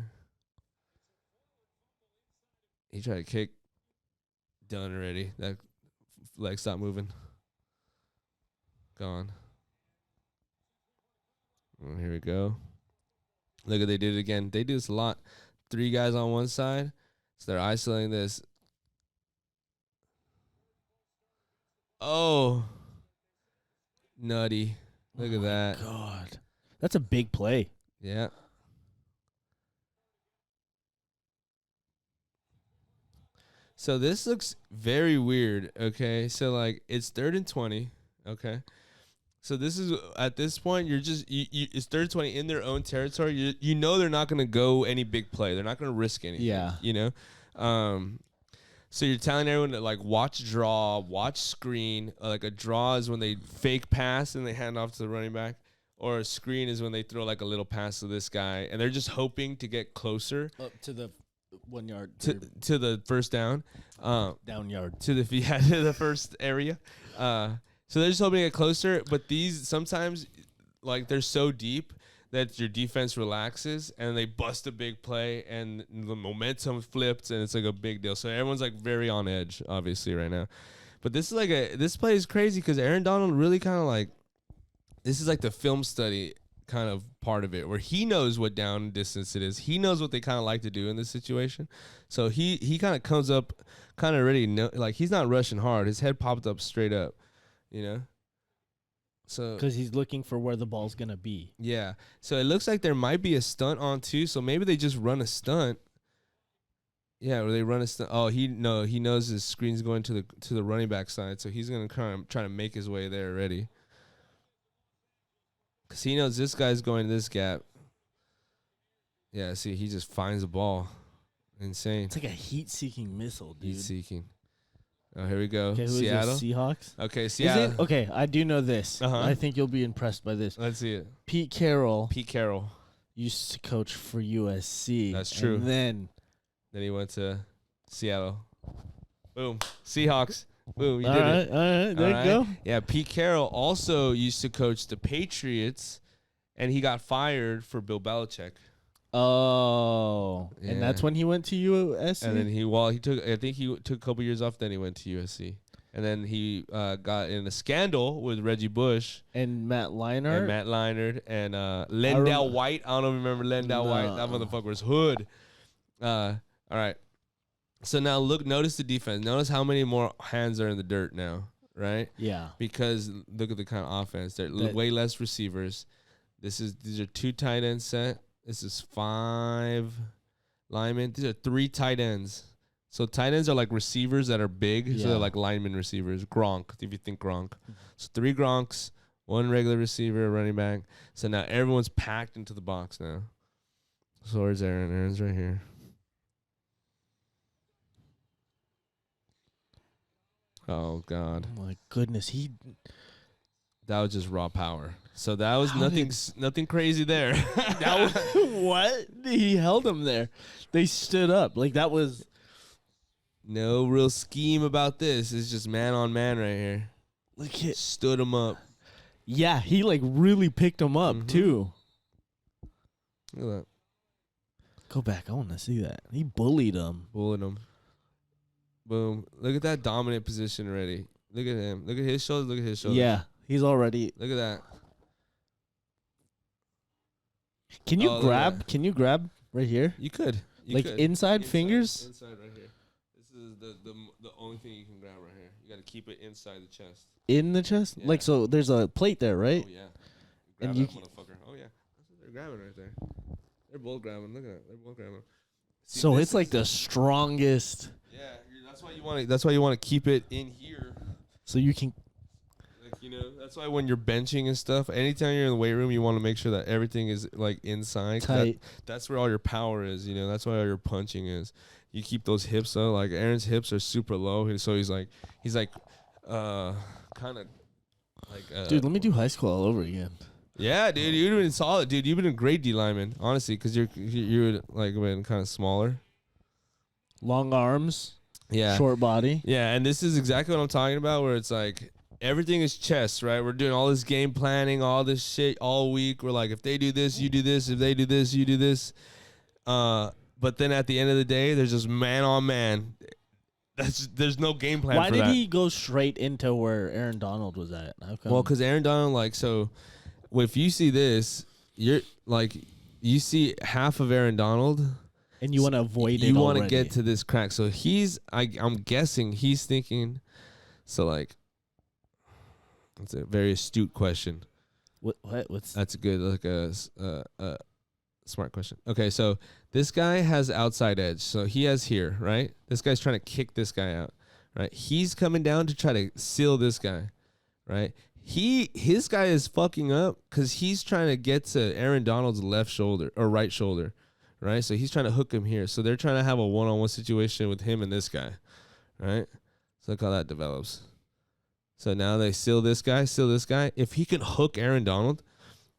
He tried to kick. Done already. That leg stopped moving. Gone. Oh, here we go. Look at they did it again. They do this a lot. 3 guys on one side. So they're isolating this. Oh. Nutty. Look at that. God. That's a big play. Yeah. So this looks very weird, okay? So, like, it's 3rd and 20, okay? So this is at this point you're just it's 30-20 in their own territory. You know they're not gonna go any big play. They're not gonna risk anything. Yeah. You know. So you're telling everyone to like watch draw, watch screen. Like a draw is when they fake pass and they hand off to the running back, or a screen is when they throw like a little pass to this guy, and they're just hoping to get closer Up to the 1 yard to the first down, down yard to the first area. So they're just hoping to get closer, but these sometimes like they're so deep that your defense relaxes and they bust a big play and the momentum flips and it's like a big deal. So everyone's like very on edge, obviously, right now. But this is like this play is crazy because Aaron Donald really kind of like, this is like the film study kind of part of it where he knows what down distance it is. He knows what they kind of like to do in this situation. So he kind of comes up kind of ready, like he's not rushing hard. His head popped up straight up, you know? So because he's looking for where the ball's gonna be. Yeah. So it looks like there might be a stunt on too. So maybe they just run a stunt. Yeah, or they run a stunt. Oh, he knows his screen's going to the running back side, so he's gonna kind of try to make his way there already. Cause he knows this guy's going to this gap. Yeah, see, he just finds the ball. Insane. It's like a heat-seeking missile, dude. Heat-seeking. Oh, here we go. Okay, who Seattle. is this? Seahawks? Okay, Is Seattle. it? Okay, I do know this. Uh-huh. I think you'll be impressed by this. Let's see it. Pete Carroll Pete Carroll. used to coach for USC. That's true. And then he went to Seattle. Boom. Seahawks. Boom. You all did right, it. all right, there All you go. Yeah, Pete Carroll also used to coach the Patriots, and he got fired for Bill Belichick. Oh, Yeah. and that's when he went to USC. And then he took a couple years off. Then he went to USC, and then he got in a scandal with Reggie Bush and Matt Leinart. and Matt Leinart and Lendell White. I don't know if you remember Lendell White. That motherfucker was hood. All right. So now notice the defense. Notice how many more hands are in the dirt now, right? Yeah. Because look at the kind of offense. There are way less receivers. These are 2 tight ends set. This is 5 linemen. These are 3 tight ends. So tight ends are like receivers that are big. Yeah. So they're like lineman receivers. Gronk, if you think Gronk. So 3 Gronks, 1 regular receiver, running back. So now everyone's packed into the box now. So where's Aaron? Aaron's right here. Oh, God. Oh my goodness, That was just raw power. So that was nothing crazy there. that was what? He held him there. They stood up. Like that was no real scheme about this. It's just man on man right here. Look at stood him up. Yeah, he like really picked him up too. Look at that. Go back. I want to see that. He bullied him. Bullied him. Boom. Look at that dominant position already. Look at him. Look at his shoulders. Look at his shoulders. Yeah, he's already. Look at that. Can you grab? Can you grab right here? You could. Inside fingers? Inside right here. This is the only thing you can grab right here. You got to keep it inside the chest. In the chest? Yeah. Like, so there's a plate there, right? Oh, yeah. Grab that motherfucker. Oh, yeah. That's what they're grabbing right there. They're both grabbing. Look at that. They're both grabbing. See, so it's like the strongest. Yeah, that's why you want to keep it in here. So you can. That's why when you're benching and stuff, anytime you're in the weight room, you want to make sure that everything is like inside. Tight. That's where all your power is. That's why all your punching is. You keep those hips though. Like Aaron's hips are super low, so he's like kind of like. Dude, let me do high school all over again. Yeah, dude, you've been solid, dude. You've been a great D lineman, honestly, because you're like been kind of smaller, long arms, yeah, short body, yeah. And this is exactly what I'm talking about, where it's like everything is chess, right? We're doing all this game planning, all this shit all week. We're like, if they do this, you do this. If they do this, you do this. But then at the end of the day, there's just man on man. There's no game plan. Why for did that. he go straight into where Aaron Donald was at? How come? Well, because Aaron Donald, like, so if you see this, you're like, you see half of Aaron Donald, and you want to avoid it. You want to get to this crack. So I'm guessing he's thinking. So like, that's a very astute question. What's that's a good like a smart question. Okay, so this guy has outside edge. So he has here, right? This guy's trying to kick this guy out, right? He's coming down to try to seal this guy, right? his guy is fucking up because he's trying to get to Aaron Donald's left shoulder or right shoulder, right? So he's trying to hook him here. So they're trying to have a one-on-one situation with him and this guy, right? So look how that develops. So now they seal this guy. If he can hook Aaron Donald,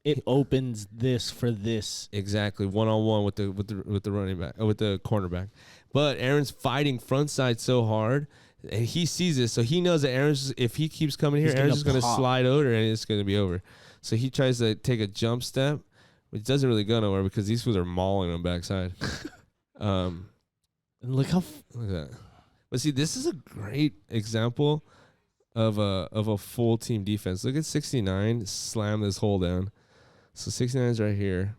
it opens this for this. Exactly, one-on-one with the running back with the cornerback. But Aaron's fighting front side so hard. And he sees this, so he knows that if he keeps coming here, Aaron's just going to slide over and it's going to be over. So he tries to take a jump step, which doesn't really go nowhere because these fools are mauling him backside. And look at that. But see, this is a great example of a full team defense. Look at 69 slam this hole down. So 69 is right here.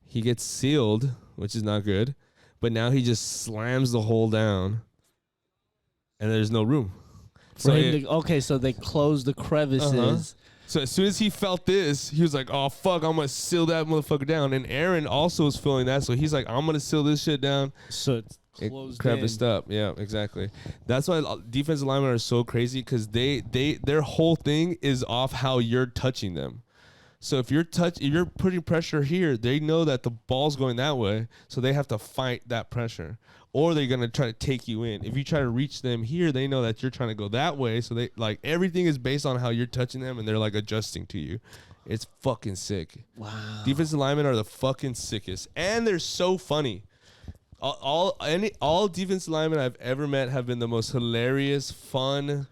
He gets sealed, which is not good. But now he just slams the hole down. And there's no room. So so they closed the crevices. So as soon as he felt this, he was like, "Oh fuck, I'm gonna seal that motherfucker down." And Aaron also was feeling that, so he's like, "I'm gonna seal this shit down." So it's closed creviced up. Yeah, exactly. That's why defensive linemen are so crazy because their whole thing is off how you're touching them. So if you're putting pressure here, they know that the ball's going that way, so they have to fight that pressure. Or they're gonna try to take you in. If you try to reach them here, they know that you're trying to go that way. So they like everything is based on how you're touching them, and they're like adjusting to you. It's fucking sick. Wow. Defensive linemen are the fucking sickest, and they're so funny. All defensive linemen I've ever met have been the most hilarious, fun,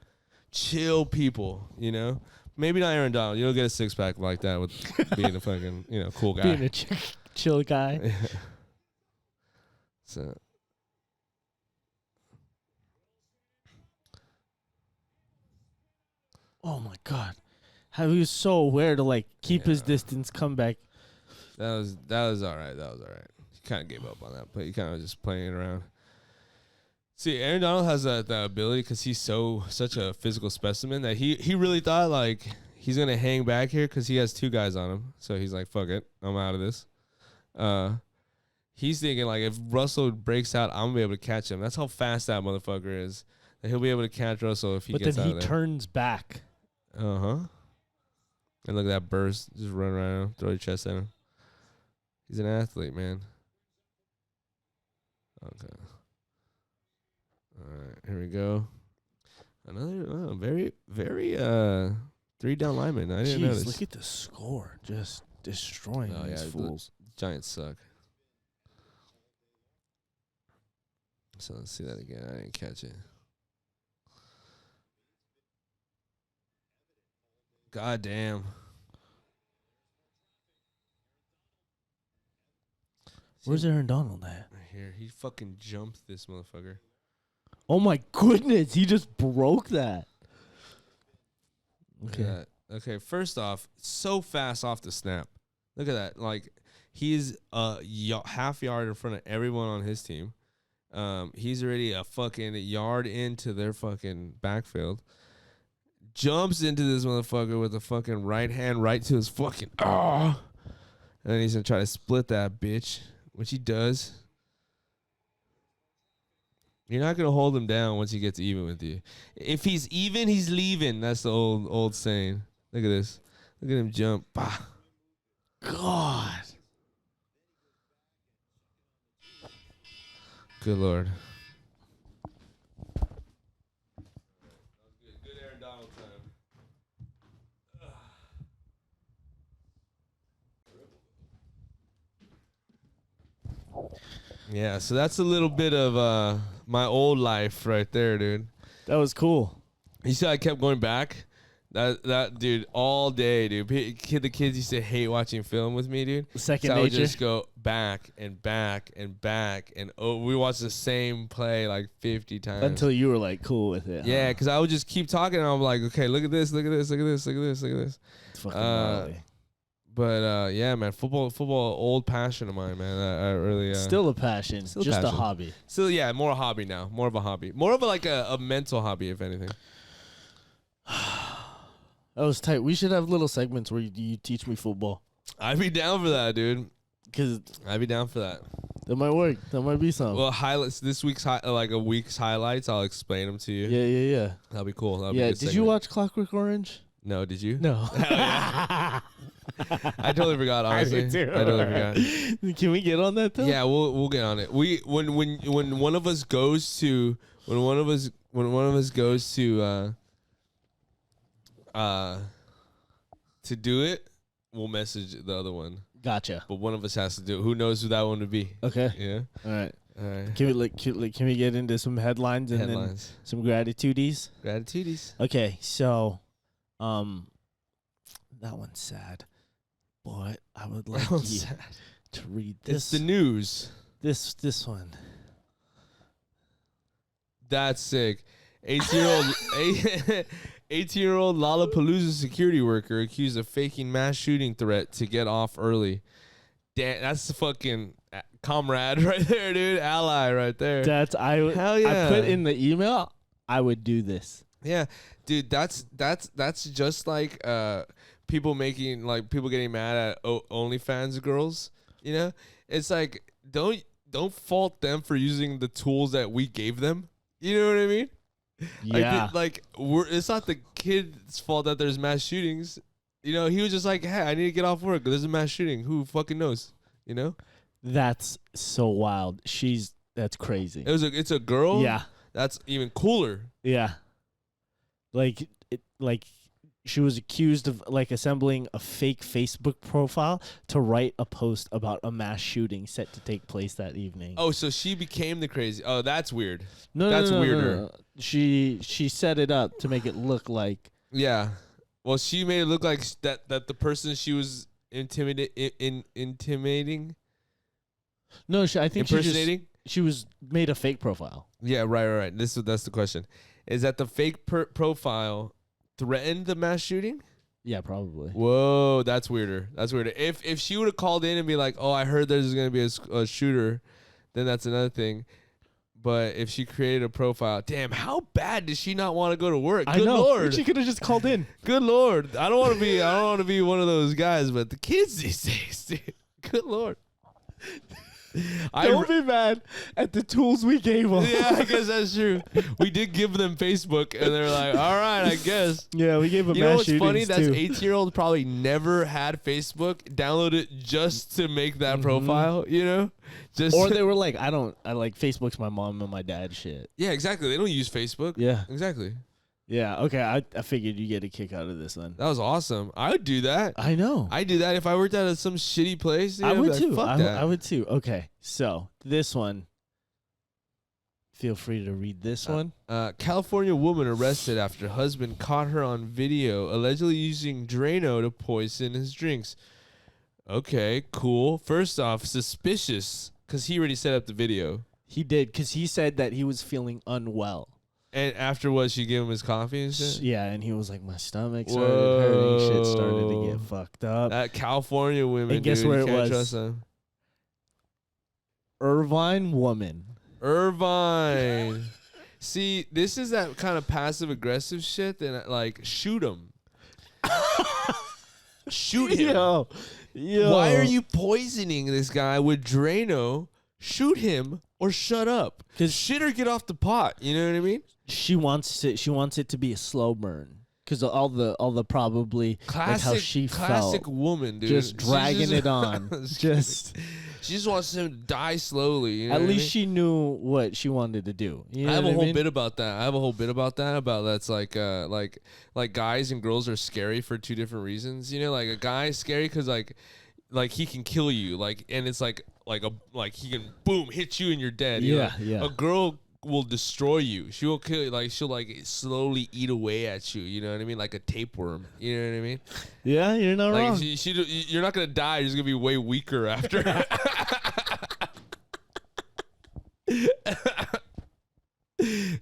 chill people. You know, maybe not Aaron Donald. You don't get a six pack like that with being a fucking cool guy. Being a chill guy. So. Oh my God, how he was so aware to keep his distance, come back. That was all right. He kind of gave up on that, but he kind of just playing it around. See, Aaron Donald has that ability because he's such a physical specimen that he really thought he's gonna hang back here because he has two guys on him. So he's like, "Fuck it, I'm out of this." He's thinking if Russell breaks out, I'm gonna be able to catch him. That's how fast that motherfucker is. That he'll be able to catch Russell if he gets out of there. But then he turns back. And look at that burst. Just run around him, throw your chest at him. He's an athlete, man. Okay. All right, here we go. Another very, very 3-down lineman. I didn't notice. Look at the score. Just destroying these fools. The Giants suck. So let's see that again. I didn't catch it. God damn. Where's Aaron Donald at? Right here. He fucking jumped this motherfucker. Oh my goodness. He just broke that. Okay. Okay, first off, so fast off the snap. Look at that. He's a half yard in front of everyone on his team. He's already a fucking yard into their fucking backfield. Jumps into this motherfucker with a fucking right hand right to his fucking and then he's gonna try to split that bitch, which he does. You're not gonna hold him down once he gets even with you. If he's even, he's leaving. That's the old saying. Look at this. Look at him jump. Bah. God. Good Lord. Yeah, so that's a little bit of my old life right there, dude. That was cool. You see, I kept going back. That dude, all day, dude. The kids used to hate watching film with me, dude. Second so nature. I would just go back and back and back, and we watched the same play 50 times until you were cool with it. Yeah, because I would just keep talking, and I'm like, okay, look at this, look at this, look at this, look at this, look at this. It's fucking gnarly. But yeah, man, football, old passion of mine, man. I really still a passion, just a hobby. Still, yeah, more a hobby now, more of a hobby, more of a mental hobby, if anything. That was tight. We should have little segments where you teach me football. I'd be down for that, dude. Cause I'd be down for that. That might work. That might be something. Well, highlights this week's a week's highlights. I'll explain them to you. Yeah. That'll be cool. Did you watch Clockwork Orange? No, did you? No. I totally forgot. Honestly, did too. I totally forgot. Can we get on that though? Yeah, we'll get on it. When one of us goes to to do it, we'll message the other one. Gotcha. But one of us has to do it. Who knows who that one would be? Okay. Yeah. All right. All right. Can we get into some headlines and then some gratitudes? Gratitudes. Okay, so, that one's sad, but I would like you to read this. It's the news. This one. That's sick. 18-year-old Lollapalooza security worker accused of faking mass shooting threat to get off early. Damn, that's the fucking comrade right there, dude. Ally right there. Hell yeah. I put in the email, I would do this. Yeah, dude, that's just like people getting mad at OnlyFans girls. You know, it's like don't fault them for using the tools that we gave them. You know what I mean? Yeah. It's not the kid's fault that there's mass shootings. You know, he was just like, hey, I need to get off work. There's a mass shooting. Who fucking knows? You know? That's so wild. That's crazy. It's a girl? Yeah. That's even cooler. Yeah. Like she was accused of assembling a fake Facebook profile to write a post about a mass shooting set to take place that evening. Oh, so she became the crazy. Oh, that's weird. No, that's weirder. No. She set it up to make it look like. Yeah. Well, she made it look like that the person she was intimidating. No, I think impersonating. She was made a fake profile. Yeah, right. That's the question. Is that the fake profile threatened the mass shooting? Yeah, probably. Whoa, that's weirder. If she would have called in and be like, "Oh, I heard there's gonna be a shooter," then that's another thing. But if she created a profile, damn, how bad does she not want to go to work? Good Lord, she could have just called in. Good Lord, I don't want to be one of those guys. But the kids these days, dude. Good Lord. Don't be mad at the tools we gave them. Yeah, I guess that's true. We did give them Facebook, and they're like, all right, I guess. Yeah, we gave them You know mass what's funny? That's too. 18-year-old probably never had Facebook, downloaded it just to make that profile, you know? Or they were like, I like Facebook's my mom and my dad shit. Yeah, exactly. They don't use Facebook. Yeah. Exactly. Yeah, okay. I figured you get a kick out of this one. That was awesome. I would do that. I know. I'd do that if I worked at some shitty place. You know, I would like, too. Fuck that. I would too. Okay, so this one. Feel free to read this one. California woman arrested after husband caught her on video allegedly using Drano to poison his drinks. Okay, cool. First off, suspicious because he already set up the video. He did because he said that he was feeling unwell. And afterwards, she gave him his coffee and shit? Yeah, and he was like, my stomach started hurting. Shit started to get fucked up. That California women, and guess dude, where you it can't was? trust them. Irvine woman. Irvine. See, this is that kind of passive-aggressive shit that, like, shoot him. Shoot him. Yo. Why are you poisoning this guy with Drano? Shoot him or shut up. Because shit or get off the pot. You know what I mean? She wants it to be a slow burn. Because all the probably classic, like how she classic felt. woman, dude. Just dragging it on. She just wants him to die slowly. You know At least I mean? she knew what she wanted to do. You know I have a what whole bit about that. About that's like guys and girls are scary for two different reasons. You know, like a guy is scary because like he can kill you. Like, and it's like he can boom hit you and you're dead. You know? Yeah. A girl will destroy you. She will kill you. Like she'll like slowly eat away at you. You know what I mean? Like a tapeworm. You know what I mean? Yeah, you're not wrong. You're not gonna die. You're just gonna be way weaker after.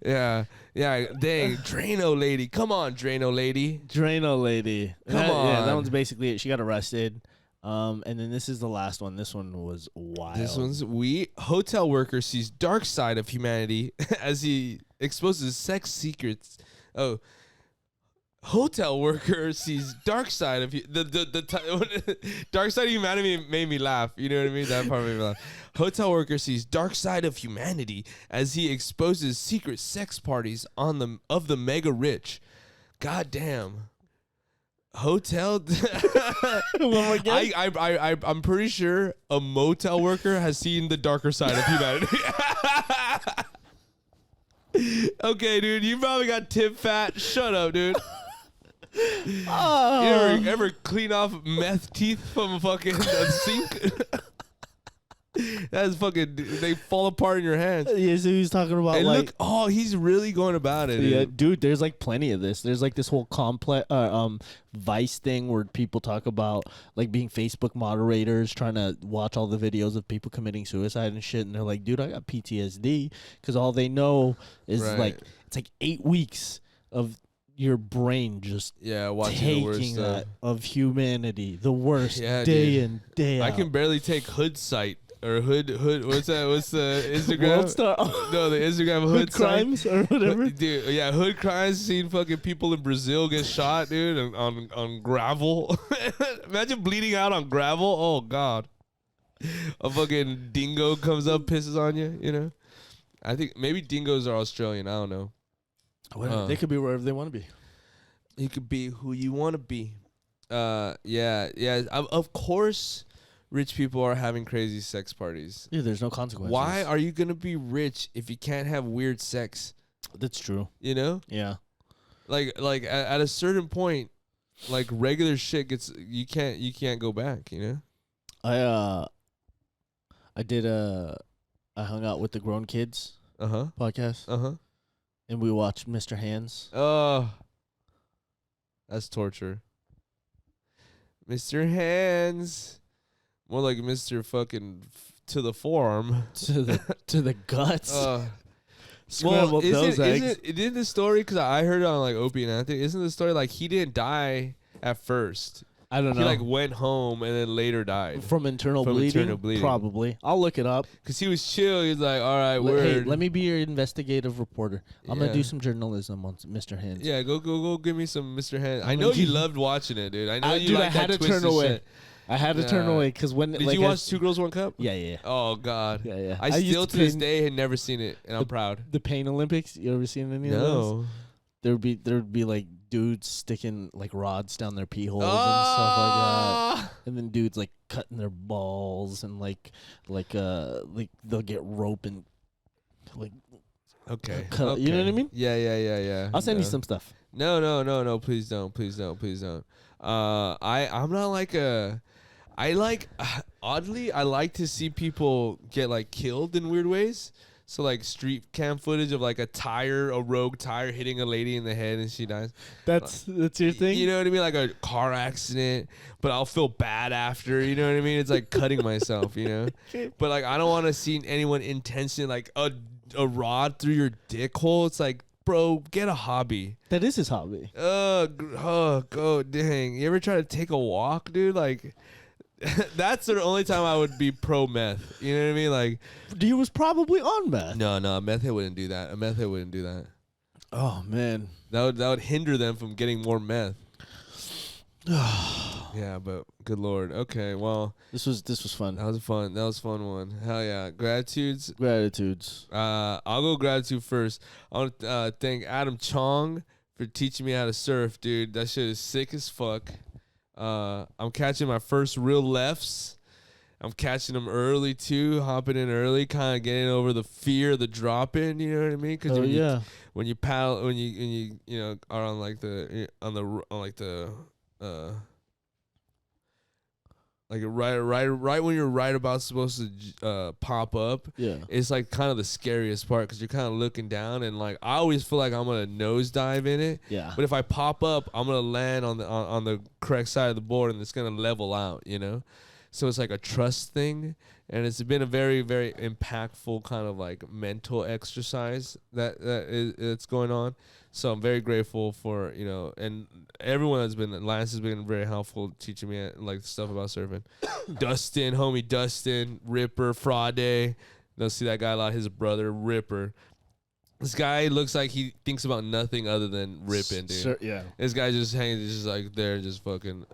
Yeah. Dang, Drano lady. Come on, Drano lady. Drano lady. Come on. Yeah, that one's basically it. She got arrested. And then this is the last one. This one was wild. This one's hotel worker sees dark side of humanity as he exposes sex secrets. Oh, hotel worker sees dark side of dark side of humanity made me laugh. You know what I mean? That part made me laugh. Hotel worker sees dark side of humanity as he exposes secret sex parties of the mega rich. God damn. Hotel. One more guess? I'm pretty sure a motel worker has seen the darker side of humanity. Okay, dude, you probably got tip fat. Shut up, dude. Oh. You ever clean off meth teeth from a fucking sink? That's fucking. They fall apart in your hands. Yeah, so he's talking about And like. look, oh, he's really going about it. Yeah, Dude. dude, there's like plenty of this. There's like this whole complex Vice thing where people talk about like being Facebook moderators trying to watch all the videos of people committing suicide and shit, and they're like, dude, I got PTSD because all they know is like it's like 8 weeks of your brain just watching taking the worst that of humanity, the worst day dude. in day out. I can barely take Hood Site or Hood. What's that? What's the Instagram? World Star. No, the Instagram Hood crimes or whatever. Dude, yeah, Hood crimes. Seen fucking people in Brazil get shot, dude, on gravel. Imagine bleeding out on gravel. Oh God, a fucking dingo comes up, pisses on you. You know, I think maybe dingoes are Australian. I don't know. They could be wherever they want to be. You could be who you want to be. Yeah. Of course, rich people are having crazy sex parties. Yeah, there's no consequences. Why are you gonna be rich if you can't have weird sex? That's true. You know? Yeah. Like at a certain point, like regular shit gets you can't go back. You know? I hung out with the Grown Kids podcast. And we watched Mr. Hands. Oh, that's torture. Mr. Hands. More like Mr. fucking to the forearm. to the guts. Well, eggs. Isn't the story, because I heard it on like Opie and Anthony, isn't the story like he didn't die at first? I don't know. He like went home and then later died. From internal bleeding? Probably. I'll look it up. Because he was chill. He was like, all right, hey, let me be your investigative reporter. I'm going to do some journalism on Mr. Hands. Yeah, go give me some Mr. Hands. I know you loved watching it, dude. I know you dude, like that twisted shit. I had to turn away because when did you watch Two Girls One Cup? Yeah. Oh God. Yeah. I still to this day had never seen it, and I'm proud. The Pain Olympics. You ever seen any of those? There'd be like dudes sticking like rods down their pee holes and stuff like that, and then dudes like cutting their balls and like they'll get rope and like cut, you know what I mean? Yeah. I'll send you some stuff. No. Please don't. I'm not like a. I like oddly. I like to see people get like killed in weird ways. So like street cam footage of like a rogue tire hitting a lady in the head and she dies. That's your thing? You know what I mean? Like a car accident, but I'll feel bad after, you know what I mean? It's like cutting myself, you know? But like I don't want to see anyone intentionally like a rod through your dick hole. It's like, bro, get a hobby. That is his hobby. Go dang. You ever try to take a walk, dude? Like that's the only time I would be pro meth. You know what I mean? Like, he was probably on meth. No, a meth head wouldn't do that. A meth head wouldn't do that. Oh man, that would hinder them from getting more meth. Yeah, but good lord. Okay, well, this was fun. That was a fun one. Hell yeah, gratitudes. I'll go gratitude first. I want to thank Adam Chong for teaching me how to surf, dude. That shit is sick as fuck. I'm catching my first real lefts. I'm catching them early too, hopping in early, kind of getting over the fear of the drop in. You know what I mean? Because when you paddle, when you are on like the like right when you're right about supposed to pop up, it's like kind of the scariest part because you're kind of looking down and like I always feel like I'm gonna nosedive in it. Yeah. But if I pop up, I'm gonna land on the correct side of the board and it's gonna level out. You know, so it's like a trust thing, and it's been a very very impactful kind of like mental exercise that's going on. So I'm very grateful for, and everyone Lance has been very helpful teaching me like stuff about surfing. Homie Dustin, Ripper, Friday. They'll see that guy a lot, his brother, Ripper. This guy looks like he thinks about nothing other than ripping, dude. This guy just hangs, just like there, just fucking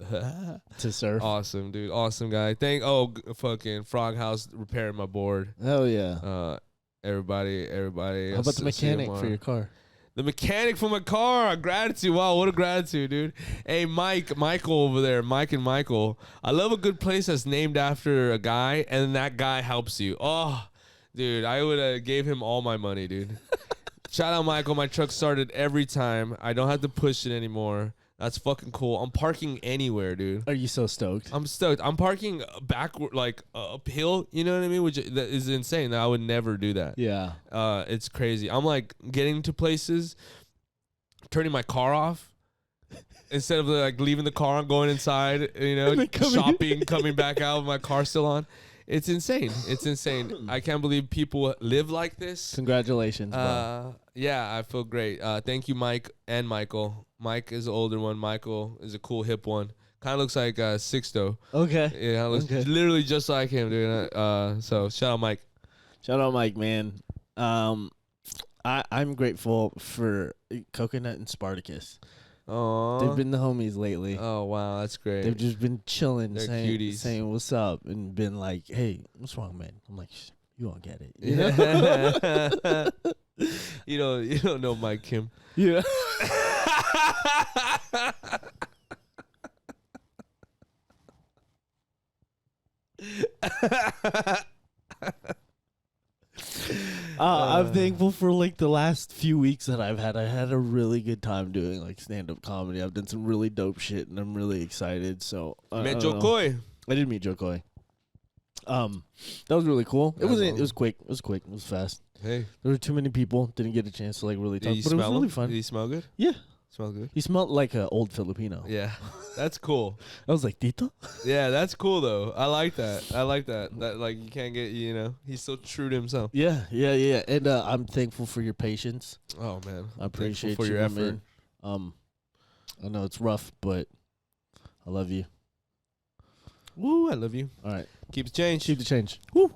to surf. Awesome, dude. Awesome guy. Fucking Frog House repairing my board. Hell yeah. Everybody. How about the mechanic for your car? The mechanic for my car. Gratitude. Wow, what a gratitude, dude. Hey, Michael over there. Mike and Michael. I love a good place that's named after a guy, and that guy helps you. Oh, dude, I would have gave him all my money, dude. Shout out, Michael. My truck started every time. I don't have to push it anymore. That's fucking cool. I'm parking anywhere, dude. Are you so stoked? I'm stoked. I'm parking backward, like uphill. You know what I mean? Which that is insane. I would never do that. Yeah. It's crazy. I'm like getting to places, turning my car off instead of like leaving the car on, going inside. You know, shopping, coming back out with my car still on. It's insane. It's insane. I can't believe people live like this. Congratulations, bro. Yeah, I feel great. Thank you, Mike and Michael. Mike is the older one. Michael is a cool, hip one. Kind of looks like Sixto. Okay. Yeah, looks literally just like him, dude. So shout out, Mike. Shout out, Mike, man. I'm grateful for Coconut and Spartacus. Oh, They've been the homies lately. Oh wow, that's great. They've just been chilling, They're saying what's up, and been like, "Hey, what's wrong, man?" I'm like, "You won't get it." You know? You don't know Mike Kim. Yeah. I'm thankful for like the last few weeks that I've had. I had a really good time doing like stand-up comedy. I've done some really dope shit, and I'm really excited. So Met Joe Coy. I did meet Joe Coy. That was really cool. It was quick. It was quick. It was fast. Hey, there were too many people. Didn't get a chance to like really talk. But it was really fun. Did he smell good? Yeah. Smell good? He smelled like an old Filipino. Yeah. That's cool. I was like, Tito? Yeah, that's cool though. I like that. That like you can't get, he's so true to himself. Yeah. And I'm thankful for your patience. Oh man. I appreciate for your effort. Man. I know it's rough, but I love you. Woo, I love you. All right. Keep the change. Keep the change. Woo.